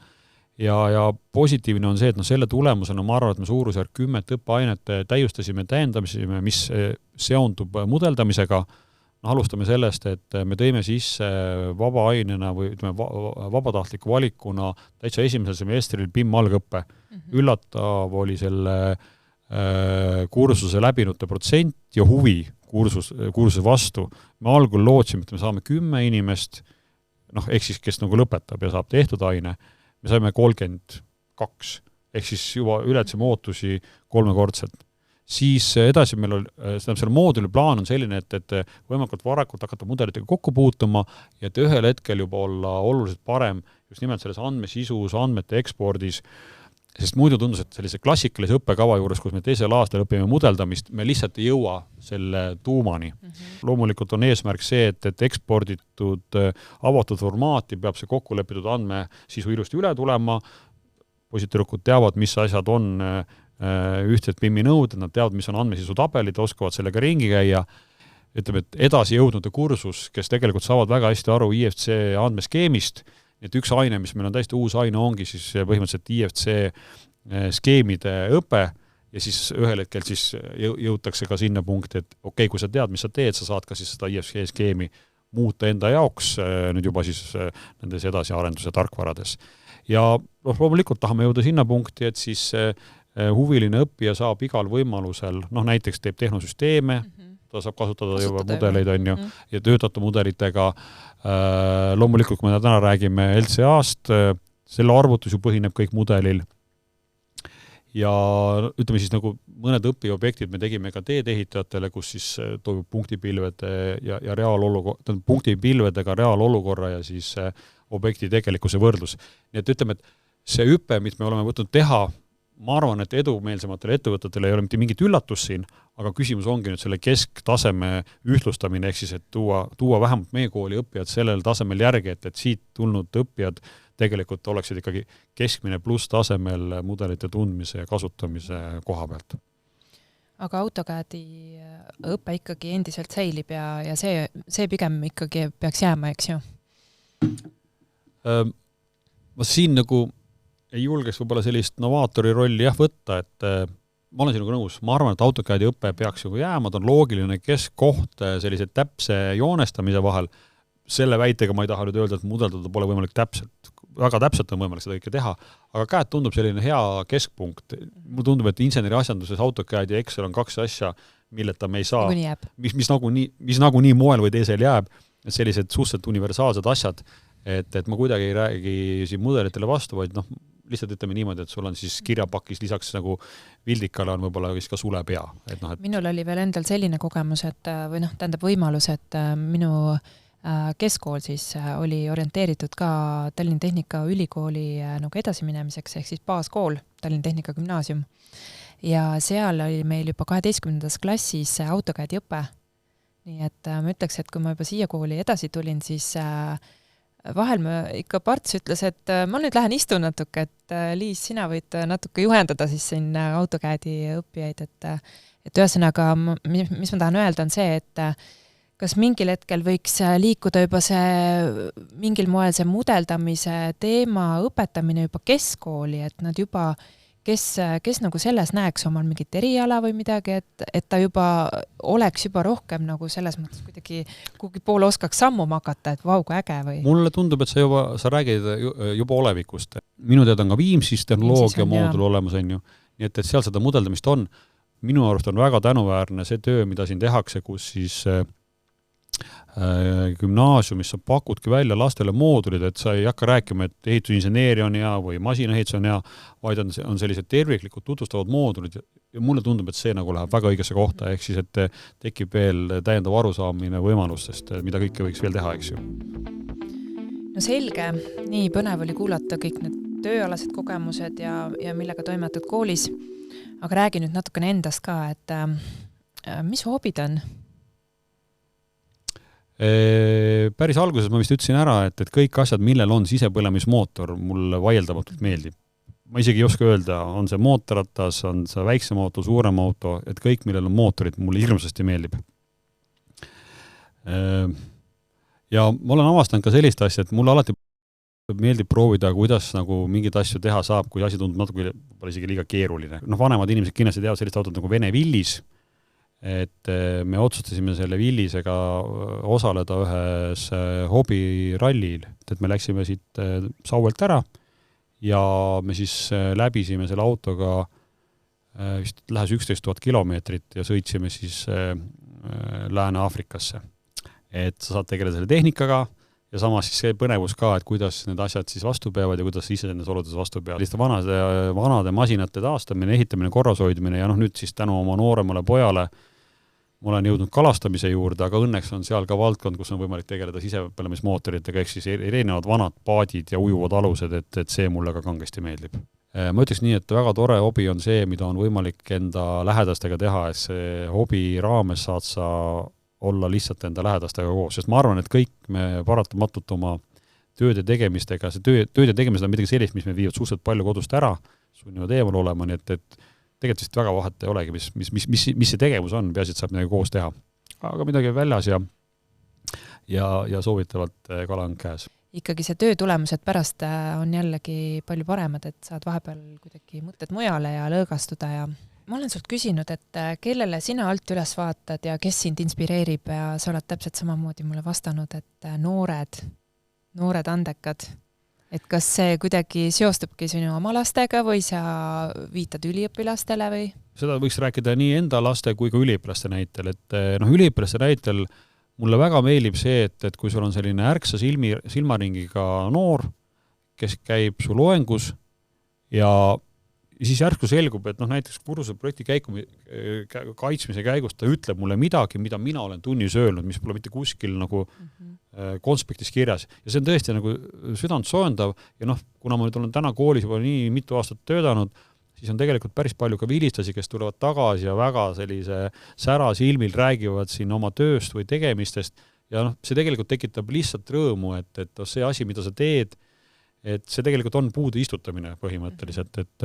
Ja positiivne on see, et selle tulemusena ma arvan, et me suurusjärk 10 õppeainet täiustasime, täiendamisime, mis seondub mudeldamisega. Alustame sellest, et me tõime sisse vaba ainena või ütleme, vabatahtliku valikuna täitsa esimesel semestril PIM algõppe. Üllatav oli selle kursuse läbinute protsent ja huvi kursuse vastu. Me algul lootsime, et me saame 10 inimest, ehk siis kes nagu lõpetab ja saab tehtud aine. Me saime 32, ehk siis juba ületasime ootusi 3-kordselt. Siis edasi meil selle mooduli plaan on selline, et võimalikult varakult hakata mudelitega kokku puutuma ja et ühel hetkel juba olla oluliselt parem just nimelt selles andmesisus, andmete ekspordis, sest muidu tundus, et sellise klassikalise õppekava juures, kus me teisel aastal õpime mudeldamist, me lihtsalt ei jõua selle tuumani. Loomulikult on eesmärk see, et eksporditud avatud formaati peab see kokku lepitud andmesisu ilusti üle tulema, positüürlikud teavad, mis asjad on ühtsed PIM-i nõuded, nad teavad, mis on andmesisu tabelid, oskavad sellega ringi käia. Ütleme, et edasi jõudnud kursus, kes tegelikult saavad väga hästi aru IFC andmeskeemist, et üks aine, mis meil on täiesti uus aine, ongi siis põhimõtteliselt IFC skeemide õpe ja siis ühel hetkel siis jõutakse ka sinna punkti, et okei, kui sa tead, mis sa teed, sa saad ka siis seda IFC skeemi muuta enda jaoks nüüd juba siis nendes edasiarenduse tarkvarades. Ja loomulikult tahame jõuda sinna punkti, et siis huviline õppija saab igal võimalusel, näiteks teeb tehnosüsteeme, ta saab kasutada juba mudeleid, on ju, ja töötada mudelitega. Loomulikult, kui me täna räägime LCA-st, selle arvutus ju põhineb kõik mudelil. Ja ütleme siis nagu mõned õpiobjektid me tegime ka teedehitajatele, kus siis toimub punktipilvede ja punktipilvedega reaalolukorra ja siis objekti tegelikkuse võrdlus. Nii et ütleme, et see hüpe, mis me oleme võtnud teha, ma arvan, et edumeelsematele ettevõtetele ei ole mitte mingit üllatus siin, aga küsimus ongi nüüd selle kesktaseme ühtlustamine, ehk siis, et tuua vähemalt meie kooli õppijad sellel tasemel järgi, et siit tulnud õppijad tegelikult oleksid ikkagi keskmine pluss tasemel mudelite tundmise ja kasutamise koha pealt. Aga AutoCAD-i õpe ikkagi endiselt säilib ja see pigem ikkagi peaks jääma, eks ju? Ma siin nagu ei julgeks võib-olla sellist novaatori rolli võtta, et ma olen sinuga nõus. Ma arvan, et AutoCAD-i õpe peaks juba jääma, ta on loogiline keskkoht sellise täpse joonestamise vahel. Selle väitega ma ei taha nüüd öelda, et mudeldada pole võimalik täpselt. Väga täpselt on võimalik seda kõike teha, aga CAD tundub selline hea keskpunkt. Mulle tundub, et inseneri asjanduses AutoCAD ja Excel on 2 asja, milleta me ei saa, mis nagunii moel või teisel jääb, sellised suhteliselt universaalsed asjad, et ma kuidagi ei räägi siin mudelitele vastu, vaid lihtsalt ütleme niimoodi, et sul on siis kirjapakis lisaks nagu vildikale on võib-olla ka sulepea. Minul oli veel endal selline kogemus, või tähendab võimalus, et minu keskkool siis oli orienteeritud ka Tallinna Tehnikaülikooli nagu edasiminemiseks, ehk siis baaskool, Tallinna Tehnika Gümnaasium. Ja seal oli meil juba 12. klassis AutoCAD-i õpe. Nii et ma ütleks, et kui ma juba siia kooli edasi tulin, siis vahel ikka Parts ütles, et ma nüüd lähen istun natuke, et Liis, sina võid natuke juhendada siis siin AutoCAD-i õppijaid, et ühesõnaga, mis ma tahan öelda, on see, et kas mingil hetkel võiks liikuda juba mingil moel see mudeldamise teema õpetamine juba keskkooli, et nad juba, kes nagu selles näeks omal mingit eriala või midagi, et ta juba oleks juba rohkem nagu selles mõttes kuidagi kuhugi poole oskaks sammuma hakata, et vau, kui äge või? Mulle tundub, et sa räägid juba olevikust. Minu teada on ka Viimsis tehnoloogia moodul olemas, on ju. Nii et seal seda mudeldamist on. Minu arust on väga tänuväärne see töö, mida siin tehakse, kus siis gümnaasiumis sa pakudki välja lastele moodulid, et sa ei hakka rääkima, et ehitusinseneeria on hea või masinaehitus on hea, vaid on sellised terviklikud tutvustavad moodulid ja mulle tundub, et see nagu läheb väga õigesse kohta, ehk siis, et tekib veel täiendav arusaamine võimalustest, mida kõike võiks veel teha, eks ju. No selge, nii põnev oli kuulata kõik need tööalased kogemused ja millega toimetad koolis, aga räägi nüüd natukene endast ka, et mis hobid on? Päris alguses ma vist ütlesin ära, et kõik asjad, millel on sisepõlemismootor, mulle vaieldamatult meeldib. Ma isegi ei oska öelda, on see mootorratas, on see väiksem auto, suurem auto, et kõik, millel on mootorid, mulle hirmsasti meeldib. Ja ma olen avastanud ka sellist asja, et mulle alati meeldib proovida, kuidas nagu mingid asju teha saab, kui asi tundub natuke isegi liiga keeruline. Vanemad inimesed kindlasti teavad sellist autot nagu Vene Villis, et me otsustasime selle Villisega osaleda ühes hobirallil, et me läksime siit Sauelt ära ja me siis läbisime selle autoga vist lähes 11 000 kilomeetrit ja sõitsime siis Lääne-Afrikasse. Et sa saad tegeleda selle tehnikaga ja samas siis see põnevus ka, et kuidas need asjad siis vastu peavad ja kuidas ise nendes oludes vastu peavad. Lihtsalt vanade masinate taastamine, ehitamine, korrashoidmine ja nüüd siis tänu oma nooremale pojale ma olen jõudnud kalastamise juurde, aga õnneks on seal ka valdkond, kus on võimalik tegeleda sisepõlemismootoritega, ehk siis erinevad vanad paadid ja ujuvad alused, et see mulle ka kangesti meeldib. Ma ütleks nii, et väga tore hobi on see, mida on võimalik enda lähedastega teha, et see hobi raames saad sa olla lihtsalt enda lähedastega koos, sest ma arvan, et kõik me paratamatult oma tööde tegemistega, see tööde tegemised on midagi sellist, mis me viivad suhteliselt palju kodust ära, sunnivad eemal olema, nii et tegelikult vist väga vahet ei olegi, mis see tegevus on, peaasi, et saab midagi koos teha. Aga midagi väljas ja soovitavalt kala on käes. Ikkagi see töö tulemused pärast on jällegi palju paremad, et saad vahepeal kuidagi mõtted mujale ja lõõgastuda ja ma olen sult küsinud, et kellele sina alt üles vaatad ja kes sind inspireerib ja sa oled täpselt samamoodi mulle vastanud, et noored andekad. Et kas see kuidagi seostubki sinu oma lastega või sa viitad üliõpilastele või? Seda võiks rääkida nii enda laste kui ka üliõpilaste näitel, et üliõpilaste näitel mulle väga meeldib see, et kui sul on selline ärksa silmaringiga noor, kes käib su loengus ja siis järsku selgub, et näiteks kursuse projekti kaitsmise käigus ta ütleb mulle midagi, mida mina olen tunnis öelnud, mis pole mitte kuskil nagu konspektis kirjas. Ja see on tõesti nagu südant soojendav ja kuna ma nüüd olen täna koolis juba nii mitu aastat töötanud, siis on tegelikult päris palju ka vilistasi, kes tulevad tagasi ja väga sellise sära silmil räägivad siin oma tööst või tegemistest ja see tegelikult tekitab lihtsalt rõõmu, et see asi, mida sa teed, et see tegelikult on puude istutamine põhimõtteliselt, et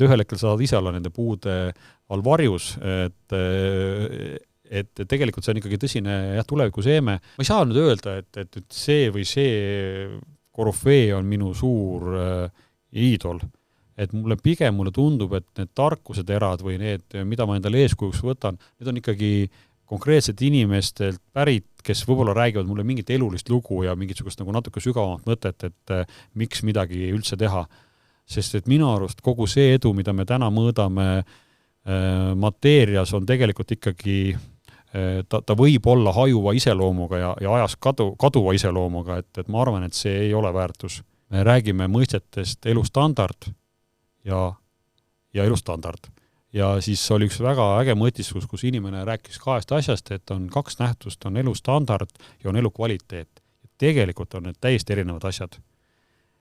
ühel hetkel saad ise olla nende puude all varjus, et tegelikult see on ikkagi tõsine tuleviku seeme. Ma ei saa nüüd öelda, et see või see korüfee on minu suur iidol. Et mulle tundub, et need tarkuseterad või need, mida ma endale eeskujuks võtan, need on ikkagi konkreetselt inimestelt pärit, kes võib-olla räägivad mulle mingit elulist lugu ja mingisugust nagu natuke sügavamat mõtet, et miks midagi üldse teha. Sest et minu arust kogu see edu, mida me täna mõõdame mateerias, on tegelikult ikkagi, ta võib olla hajuva iseloomuga ja ajas kaduva iseloomuga, et ma arvan, et see ei ole väärtus. Me räägime mõistetest elustandard ja elustandard. Ja siis oli üks väga äge mõtistus, kus inimene rääkis kahest asjast, et on kaks nähtust, on elustandard ja on elukvaliteet. Tegelikult on need täiesti erinevad asjad.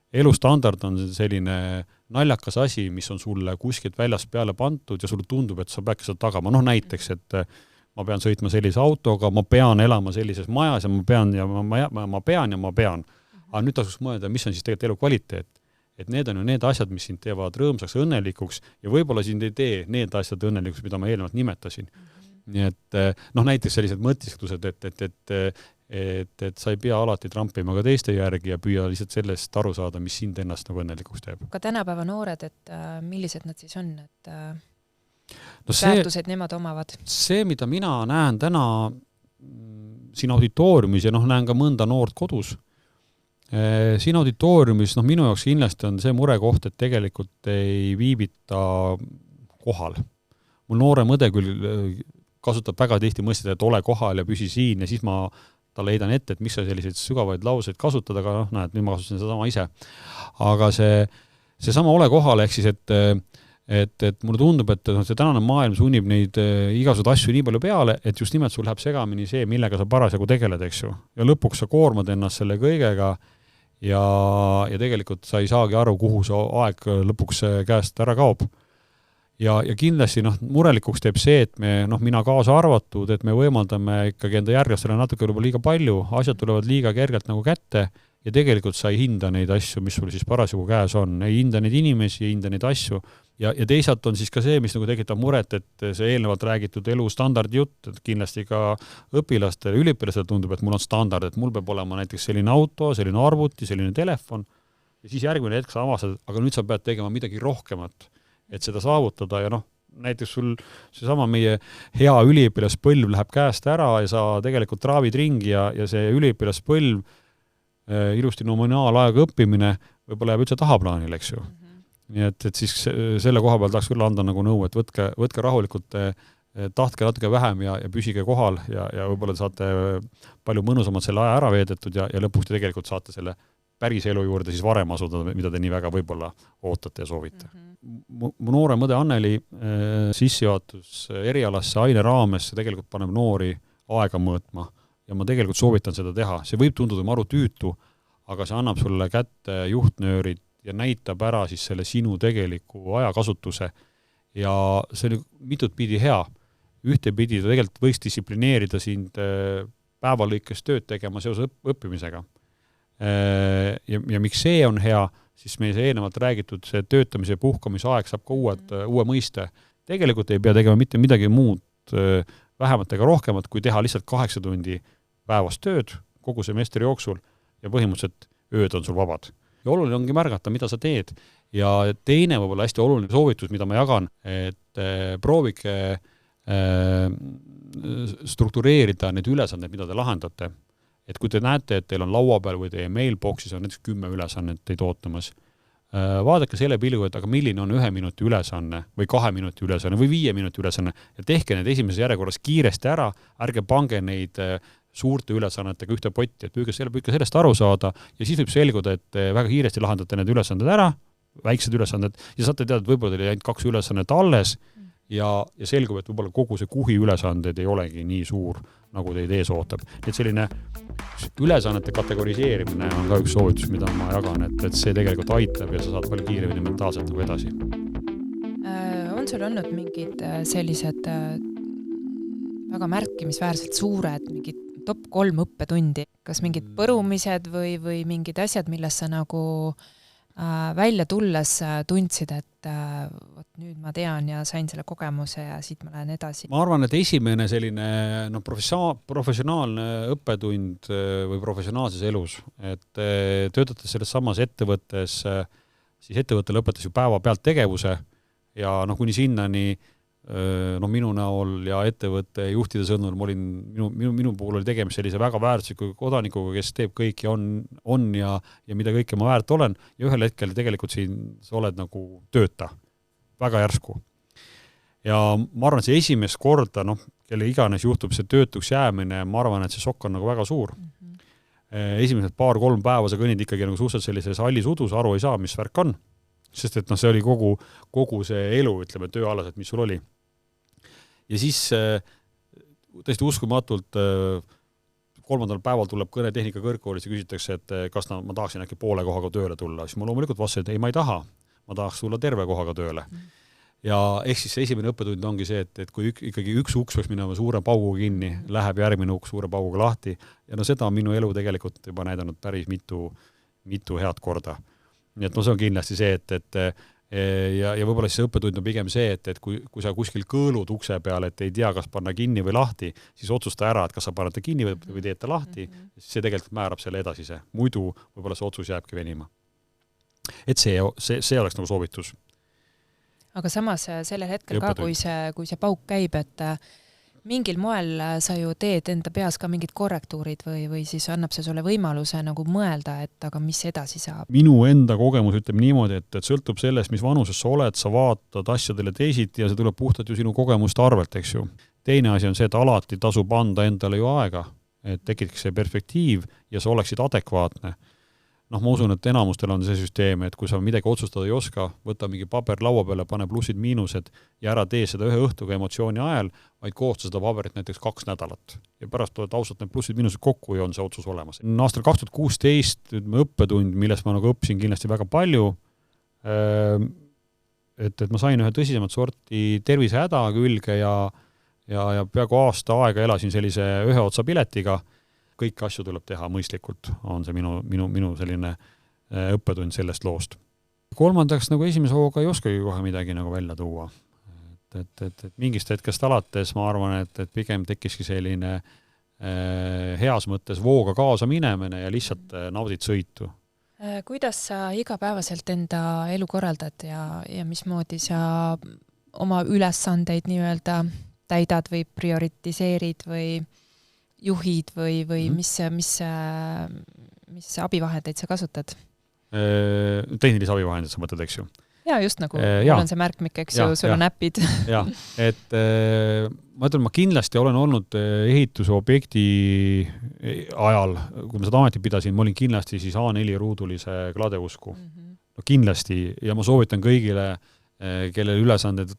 Elustandard on selline naljakas asi, mis on sulle kuskilt väljast peale pantud ja sulle tundub, et sa peaks seda tagama. Näiteks, et ma pean sõitma sellise autoga, ma pean elama sellises majas ja ma pean. Aga nüüd tasuks mõelda, mis on siis tegelikult elukvaliteet. Et need on ju need asjad, mis sind teevad rõõmsaks ja õnnelikuks ja võib-olla sind ei tee need asjad õnnelikuks, mida ma eelnevalt nimetasin. Nii et näiteks sellised mõtistused, et sa ei pea alati trampima ka teiste järgi ja püüa lihtsalt sellest aru saada, mis sind ennast nagu õnnelikuks teeb. Ka tänapäeva noored, et millised nad siis on, et väärtused nemad omavad? See, mida mina näen täna siin auditooriumis ja näen ka mõnda noort kodus, siin auditooriumis, minu jaoks kindlasti on see murekoht, et tegelikult ei viibita kohal. Mul noorem õde küll kasutab väga tihti mõistet, et ole kohal ja püsi siin ja siis ma talle heidan ette, et miks sa selliseid sügavaid lauseid kasutad, aga noh, näed, nüüd ma kasutasin seda sama ise. Aga see sama ole kohal, ehk siis, et mulle tundub, et see tänane maailm sunnib neid igasuguseid asju nii palju peale, et just nimelt sul läheb segamini see, millega sa parasjagu tegeled, eks ju. Ja lõpuks sa koormad ennast selle kõigega ja tegelikult sa ei saagi aru, kuhu see aeg lõpuks käest ära kaob. Ja kindlasti murelikuks teeb see, et mina kaasa arvatud, et me võimaldame ikkagi enda järglastele natuke juba liiga palju, asjad tulevad liiga kergelt nagu kätte ja tegelikult sa ei hinda neid asju, mis sul siis parasjagu käes on, ei hinda neid inimesi, ei hinda neid asju ja teisalt on siis ka see, mis nagu tekitab muret, et see eelnevalt räägitud elustandardi jutt, et kindlasti ka õpilastele, üliõpilastele tundub, et mul on standard, et mul peab olema näiteks selline auto, selline arvuti, selline telefon ja siis järgmine hetk sa avastad, aga nüüd sa pead tegema midagi rohkemat, et seda saavutada ja näiteks sul seesama meie hea üliõpilaspõlv läheb käest ära ja sa tegelikult traavid ringi ja see üliõpilaspõlv ilusti nominaalaega õppimine võib-olla jääb üldse tahaplaanil, eks ju. Nii et siis selle koha peal tahaks küll anda nagu nõu, et võtke rahulikult, tahtke natuke vähem ja püsige kohal ja võib-olla saate palju mõnusamalt selle aja ära veedetud ja lõpuks te tegelikult saate selle päris elu juurde siis varem asuda, mida te nii väga võib-olla ootate ja soovite. Mu noore mõde Anneli sissejuhatus erialasse aine raames tegelikult paneb noori aega mõõtma ja ma tegelikult soovitan seda teha. See võib tunduda maru tüütu, aga see annab sulle kätte juhtnöörid ja näitab ära siis selle sinu tegeliku ajakasutuse ja see on mitut pidi hea. Ühte pidi ta tegelikult võiks distsiplineerida sind päevalõikes tööd tegema seoses õppimisega. Ja miks see on hea, siis meie see eelnevalt räägitud see töötamise ja puhkamise aeg saab ka uue mõiste. Tegelikult ei pea tegema mitte midagi muud vähemat ega rohkemat, kui teha lihtsalt 8 tundi päevast tööd kogu semestri jooksul ja põhimõtteliselt ööd on sul vabad. Ja oluline ongi märgata, mida sa teed. Ja teine võib-olla hästi oluline soovitus, mida ma jagan, et proovige struktureerida need ülesanded, mida te lahendate. Et kui te näete, et teil on laua peal või teie mailboxis on näiteks 10 ülesannet teid ootamas, vaadake selle pilgu, et aga milline on 1 minuti ülesanne või 2 minuti ülesanne või 5 minuti ülesanne ja tehke need esimeses järjekorras kiiresti ära, ärge pange neid suurte ülesannetega ühte potti, et püüge sellest aru saada ja siis võib selguda, et väga kiiresti lahendate need ülesanded ära, väiksed ülesanded ja saate teada, et võib-olla teil ainult 2 ülesannet alles ja selgub, et võib-olla kogu see kuhi ülesanded ei olegi nii suur, nagu teid ees ootab. Et selline ülesannete kategoriseerimine on ka üks soovitus, mida ma jagan, et see tegelikult aitab ja sa saad palju kiiremini mentaalselt nagu edasi. On sul olnud mingid sellised väga märkimisväärselt suured, mingid top 3 õppetundi? Kas mingid põrumised või mingid asjad, milles sa nagu välja tulles tundsid, et nüüd ma tean ja sain selle kogemuse ja siit ma lähen edasi? Ma arvan, et esimene selline professionaalne õppetund või professionaalses elus, et töötades selles samas ettevõttes, siis ettevõte lõpetas ju päeva pealt tegevuse ja kuni sinnani minu näol ja ettevõtte juhtide sõnul minu puhul oli tegemist sellise väga väärtusliku kodanikuga, kes teeb kõik ja on ja mida kõike ma väärt olen ja ühel hetkel tegelikult siin sa oled nagu tööta väga järsku. Ja ma arvan, et see esimest korda, kelle iganes juhtub see töötuks jäämine, ma arvan, et see šokk on nagu väga suur. Esimesed 2-3 päeva sa kõnnid ikkagi nagu suhteliselt sellises hallis udus, aru ei saa, mis värk on. Sest et see oli kogu see elu, ütleme, tööalaselt, mis sul oli. Ja siis tõesti uskumatult 3. päeval tuleb kõne tehnika kõrgkoolis ja küsitakse, et kas ma tahaksin äkki poole kohaga tööle tulla. Siis ma loomulikult vastasin, et ei, ma ei taha. Ma tahaks tulla terve kohaga tööle. Ja ehk siis see esimene õppetund ongi see, et kui ikkagi üks uks peaks minema suure pauguga kinni, läheb järgmine uks suure pauguga lahti ja seda on minu elu tegelikult juba näidanud päris mitu head korda. Nii et see on kindlasti see, et ja võib-olla siis õppetund on pigem see, et kui sa kuskil kõõlud ukse peal, et ei tea, kas panna kinni või lahti, siis otsusta ära, et kas sa panete kinni või teete lahti, see tegelikult määrab selle edasise. Muidu võib-olla see otsus jääbki venima. Et see oleks nagu soovitus. Aga samas sellel hetkel ka, kui see pauk käib, et mingil moel sa ju teed enda peas ka mingid korrektuurid või siis annab see sulle võimaluse nagu mõelda, et aga mis edasi saab? Minu enda kogemus ütleb niimoodi, et sõltub sellest, mis vanuses sa oled, sa vaatad asjadele teisiti ja see tuleb puhtalt ju sinu kogemuste arvelt, eks ju. teine asi on see, et alati tasub anda endale ju aega, et tekiks see perspektiiv ja sa oleksid adekvaatne. Noh, ma usun, et enamustel on see süsteem, et kui sa midagi otsustada ei oska, võta mingi paber laua peale, pane plussid, miinused ja ära tee seda ühe õhtuga emotsiooni ajal, vaid koosta seda paberit näiteks 2 nädalat. Ja pärast tuleb ausalt need plussid, miinused kokku ja on see otsus olemas. Aastal 2016 õppetund, millest ma nagu õppisin kindlasti väga palju, et ma sain ühe tõsisemat sorti tervisehäda külge ja peaaegu aasta aega elasin sellise ühe otsa piletiga. Kõiki asju tuleb teha mõistlikult, on see minu selline õppetund sellest loost. Kolmandaks, nagu esimese hooga ei oskagi kohe midagi nagu välja tuua. Et mingist hetkest alates ma arvan, et pigem tekkiski selline heas mõttes vooga kaasa minemine ja lihtsalt naudid sõitu. Kuidas sa igapäevaselt enda elu korraldad ja mismoodi sa oma ülesandeid nii-öelda täidad või prioritiseerid või juhid või mis abivahendeid sa kasutad? Tehnilisi abivahendeid sa mõtled, eks ju? Jaa, just nagu mul on see märkmik, eks ju, sul on äpid. Jaa, et ma ütlen, ma kindlasti olen olnud ehitusobjekti ajal, kui ma seda ametit pidasin, ma olin kindlasti siis A4 ruudulise kladeusku. No kindlasti, ja ma soovitan kõigile, kellel ülesanded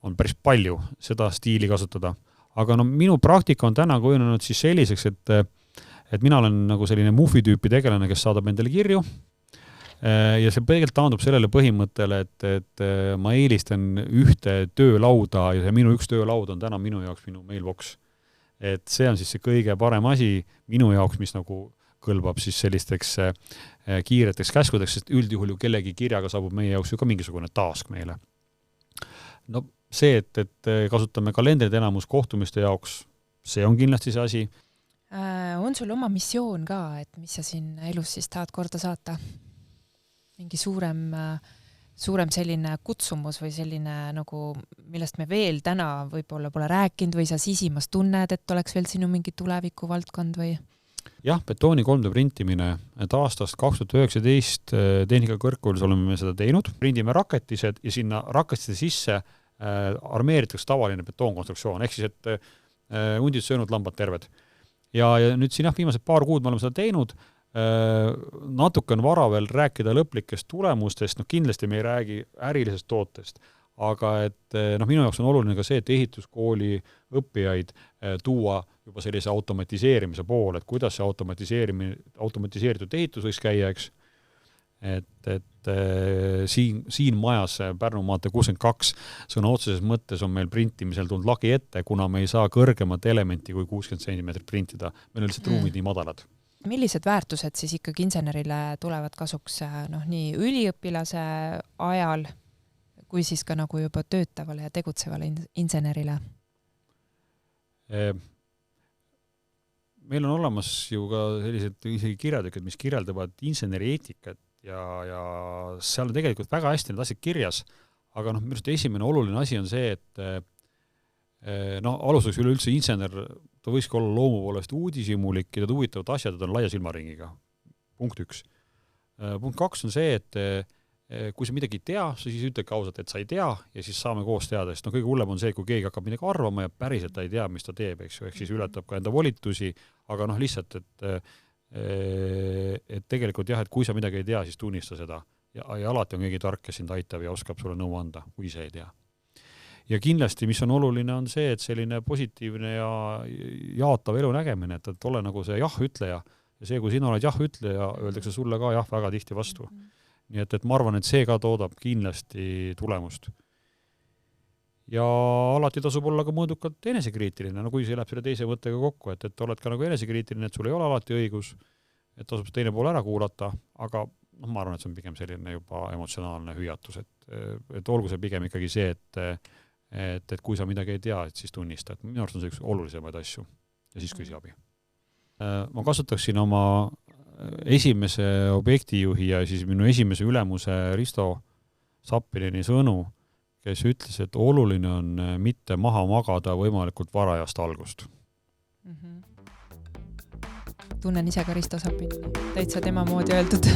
on päris palju seda stiili kasutada. Aga no minu praktika on täna kujunenud siis selliseks, et mina olen nagu selline mufi tüüpi tegelane, kes saadab endale kirju ja see tegelikult taandub sellele põhimõttele, et ma eelistan ühte töölauda ja see minu üks töölaud on täna minu jaoks minu mailbox. Et see on siis see kõige parem asi minu jaoks, mis nagu kõlbab siis sellisteks kiireteks käskudeks, sest üldjuhul ju kellegi kirjaga saabub meie jaoks ju ka mingisugune task meile. No see, et kasutame kalendrid enamus kohtumiste jaoks, see on kindlasti see asi. On sul oma missioon ka, et mis sa siin elus siis tahad korda saata? Mingi suurem selline kutsumus või selline, nagu, millest me veel täna võib-olla pole rääkinud või sa sisimas tunned, et oleks veel sinu mingi tuleviku valdkond või? Jah, betooni 3D printimine, et aastast 2019 Tehnikakõrgkoolis oleme me seda teinud. Prindime raketised ja sinna raketiste sisse armeeritakse tavaline betoonkonstruktsioon, ehk siis, et hundid söönud, lambad terved. Ja nüüd siin viimased paar kuud me oleme seda teinud, natuke on vara veel rääkida lõplikest tulemustest, kindlasti me ei räägi ärilisest tootest, aga et minu jaoks on oluline ka see, et ehituskooli õppijaid tuua juba sellise automatiseerimise poole, et kuidas see automatiseeritud ehitus võiks käia, eks. Et siin majas Pärnu maantee 62 sõna otseses mõttes on meil printimisel tulnud lagi ette, kuna me ei saa kõrgemat elementi kui 60 cm printida. Meil on lihtsalt ruumid nii madalad. Millised väärtused siis ikkagi insenerile tulevad kasuks nii üliõpilase ajal kui siis ka nagu juba töötavale ja tegutsevale insenerile? Meil on olemas ju ka sellised isegi kirjatükid, mis kirjeldavad inseneri eetikat ja seal on tegelikult väga hästi need asjad kirjas, aga minu arust esimene oluline asi on see, et alustuseks üleüldse insener, ta võiski olla loomu poolest uudishimulik ja ta huvitavad asjad, ta on laia silmaringiga. Punkt 1. Punkt 2 on see, et kui sa midagi ei tea, siis ütlegi ausalt, et sa ei tea ja siis saame koos teada, sest kõige hullem on see, kui keegi hakkab midagi arvama ja päriselt ta ei tea, mis ta teeb, eks ju, ehk siis ületab ka enda volitusi, aga lihtsalt, et tegelikult jah, et kui sa midagi ei tea, siis tunnista seda ja alati on keegi tark, kes sind aitab ja oskab sulle nõu anda, kui see ei tea. Ja kindlasti, mis on oluline, on see, et selline positiivne ja jaatav elu nägemine, et ole nagu see jah-ütleja ja see, kui sina oled jah-ütleja, öeldakse sulle ka jah väga tihti vastu. Nii et ma arvan, et see ka toodab kindlasti tulemust. Ja alati tasub olla ka mõõdukalt enesekriitiline, kui see läheb selle teise mõttega kokku, et oled ka nagu enesekriitiline, et sul ei ole alati õigus, et tasub teine pool ära kuulata, aga ma arvan, et see on pigem selline juba emotsionaalne hüiatus, et olgu see pigem ikkagi see, et kui sa midagi ei tea, et siis tunnista, et minu arust on see üks olulisemaid asju ja siis küsi abi. Ma kasutaksin oma esimese objektijuhi ja siis minu esimese ülemuse Risto Sappilini sõnu, kes ütles, et oluline on mitte maha magada võimalikult varajast algust. tunnen ise ka Risto Sapini. Täitsa tema moodi öeldud.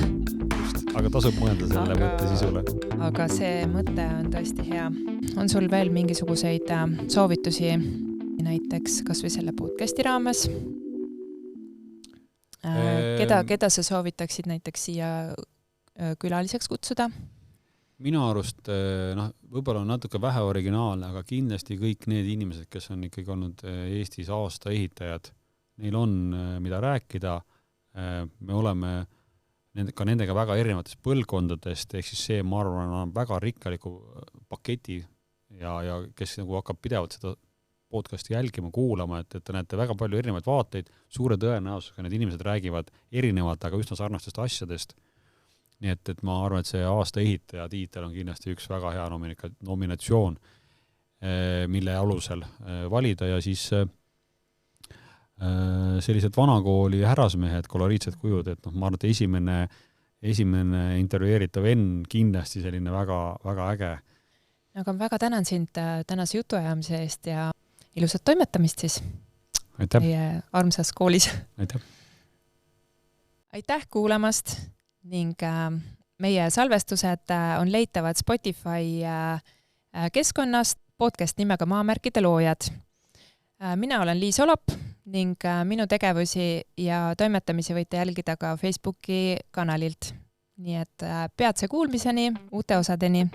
Just, aga tasub mõelda selle mõtte sisule. Aga see mõte on tõesti hea. On sul veel mingisuguseid soovitusi näiteks kas või selle podcasti raames? Keda sa soovitaksid näiteks siia külaliseks kutsuda? Minu arust võib-olla on natuke vähe originaalne, aga kindlasti kõik need inimesed, kes on ikkagi olnud Eestis aasta ehitajad, neil on mida rääkida. Me oleme ka nendega väga erinevatest põlvkondadest, ehk siis see, ma arvan, on väga rikkaliku paketi ja kes nagu hakkab pidevalt seda podcasti jälgima, kuulama, et te näete väga palju erinevaid vaateid, suure tõenäosusega need inimesed räägivad erinevat, aga üsna sarnastest asjadest. Nii et ma arvan, et see aasta ehitaja tiitel on kindlasti üks väga hea nominatsioon, mille alusel valida ja siis sellised vanakooli härrasmehed, koloriitsed kujud, et ma arvan, et esimene intervjueeritav Enn kindlasti selline väga, väga äge. Aga väga tänan sind tänase jutuajamise eest ja ilusat toimetamist siis. Aitäh. Meie armsas koolis. Aitäh. Aitäh kuulamast ning meie salvestused on leitavad Spotify keskkonnast podcast nimega Maamärkide loojad. Mina olen Liis Olop ning minu tegevusi ja toimetamisi võite jälgida ka Facebooki kanalilt. Nii et peatse kuulmiseni, uute osadeni.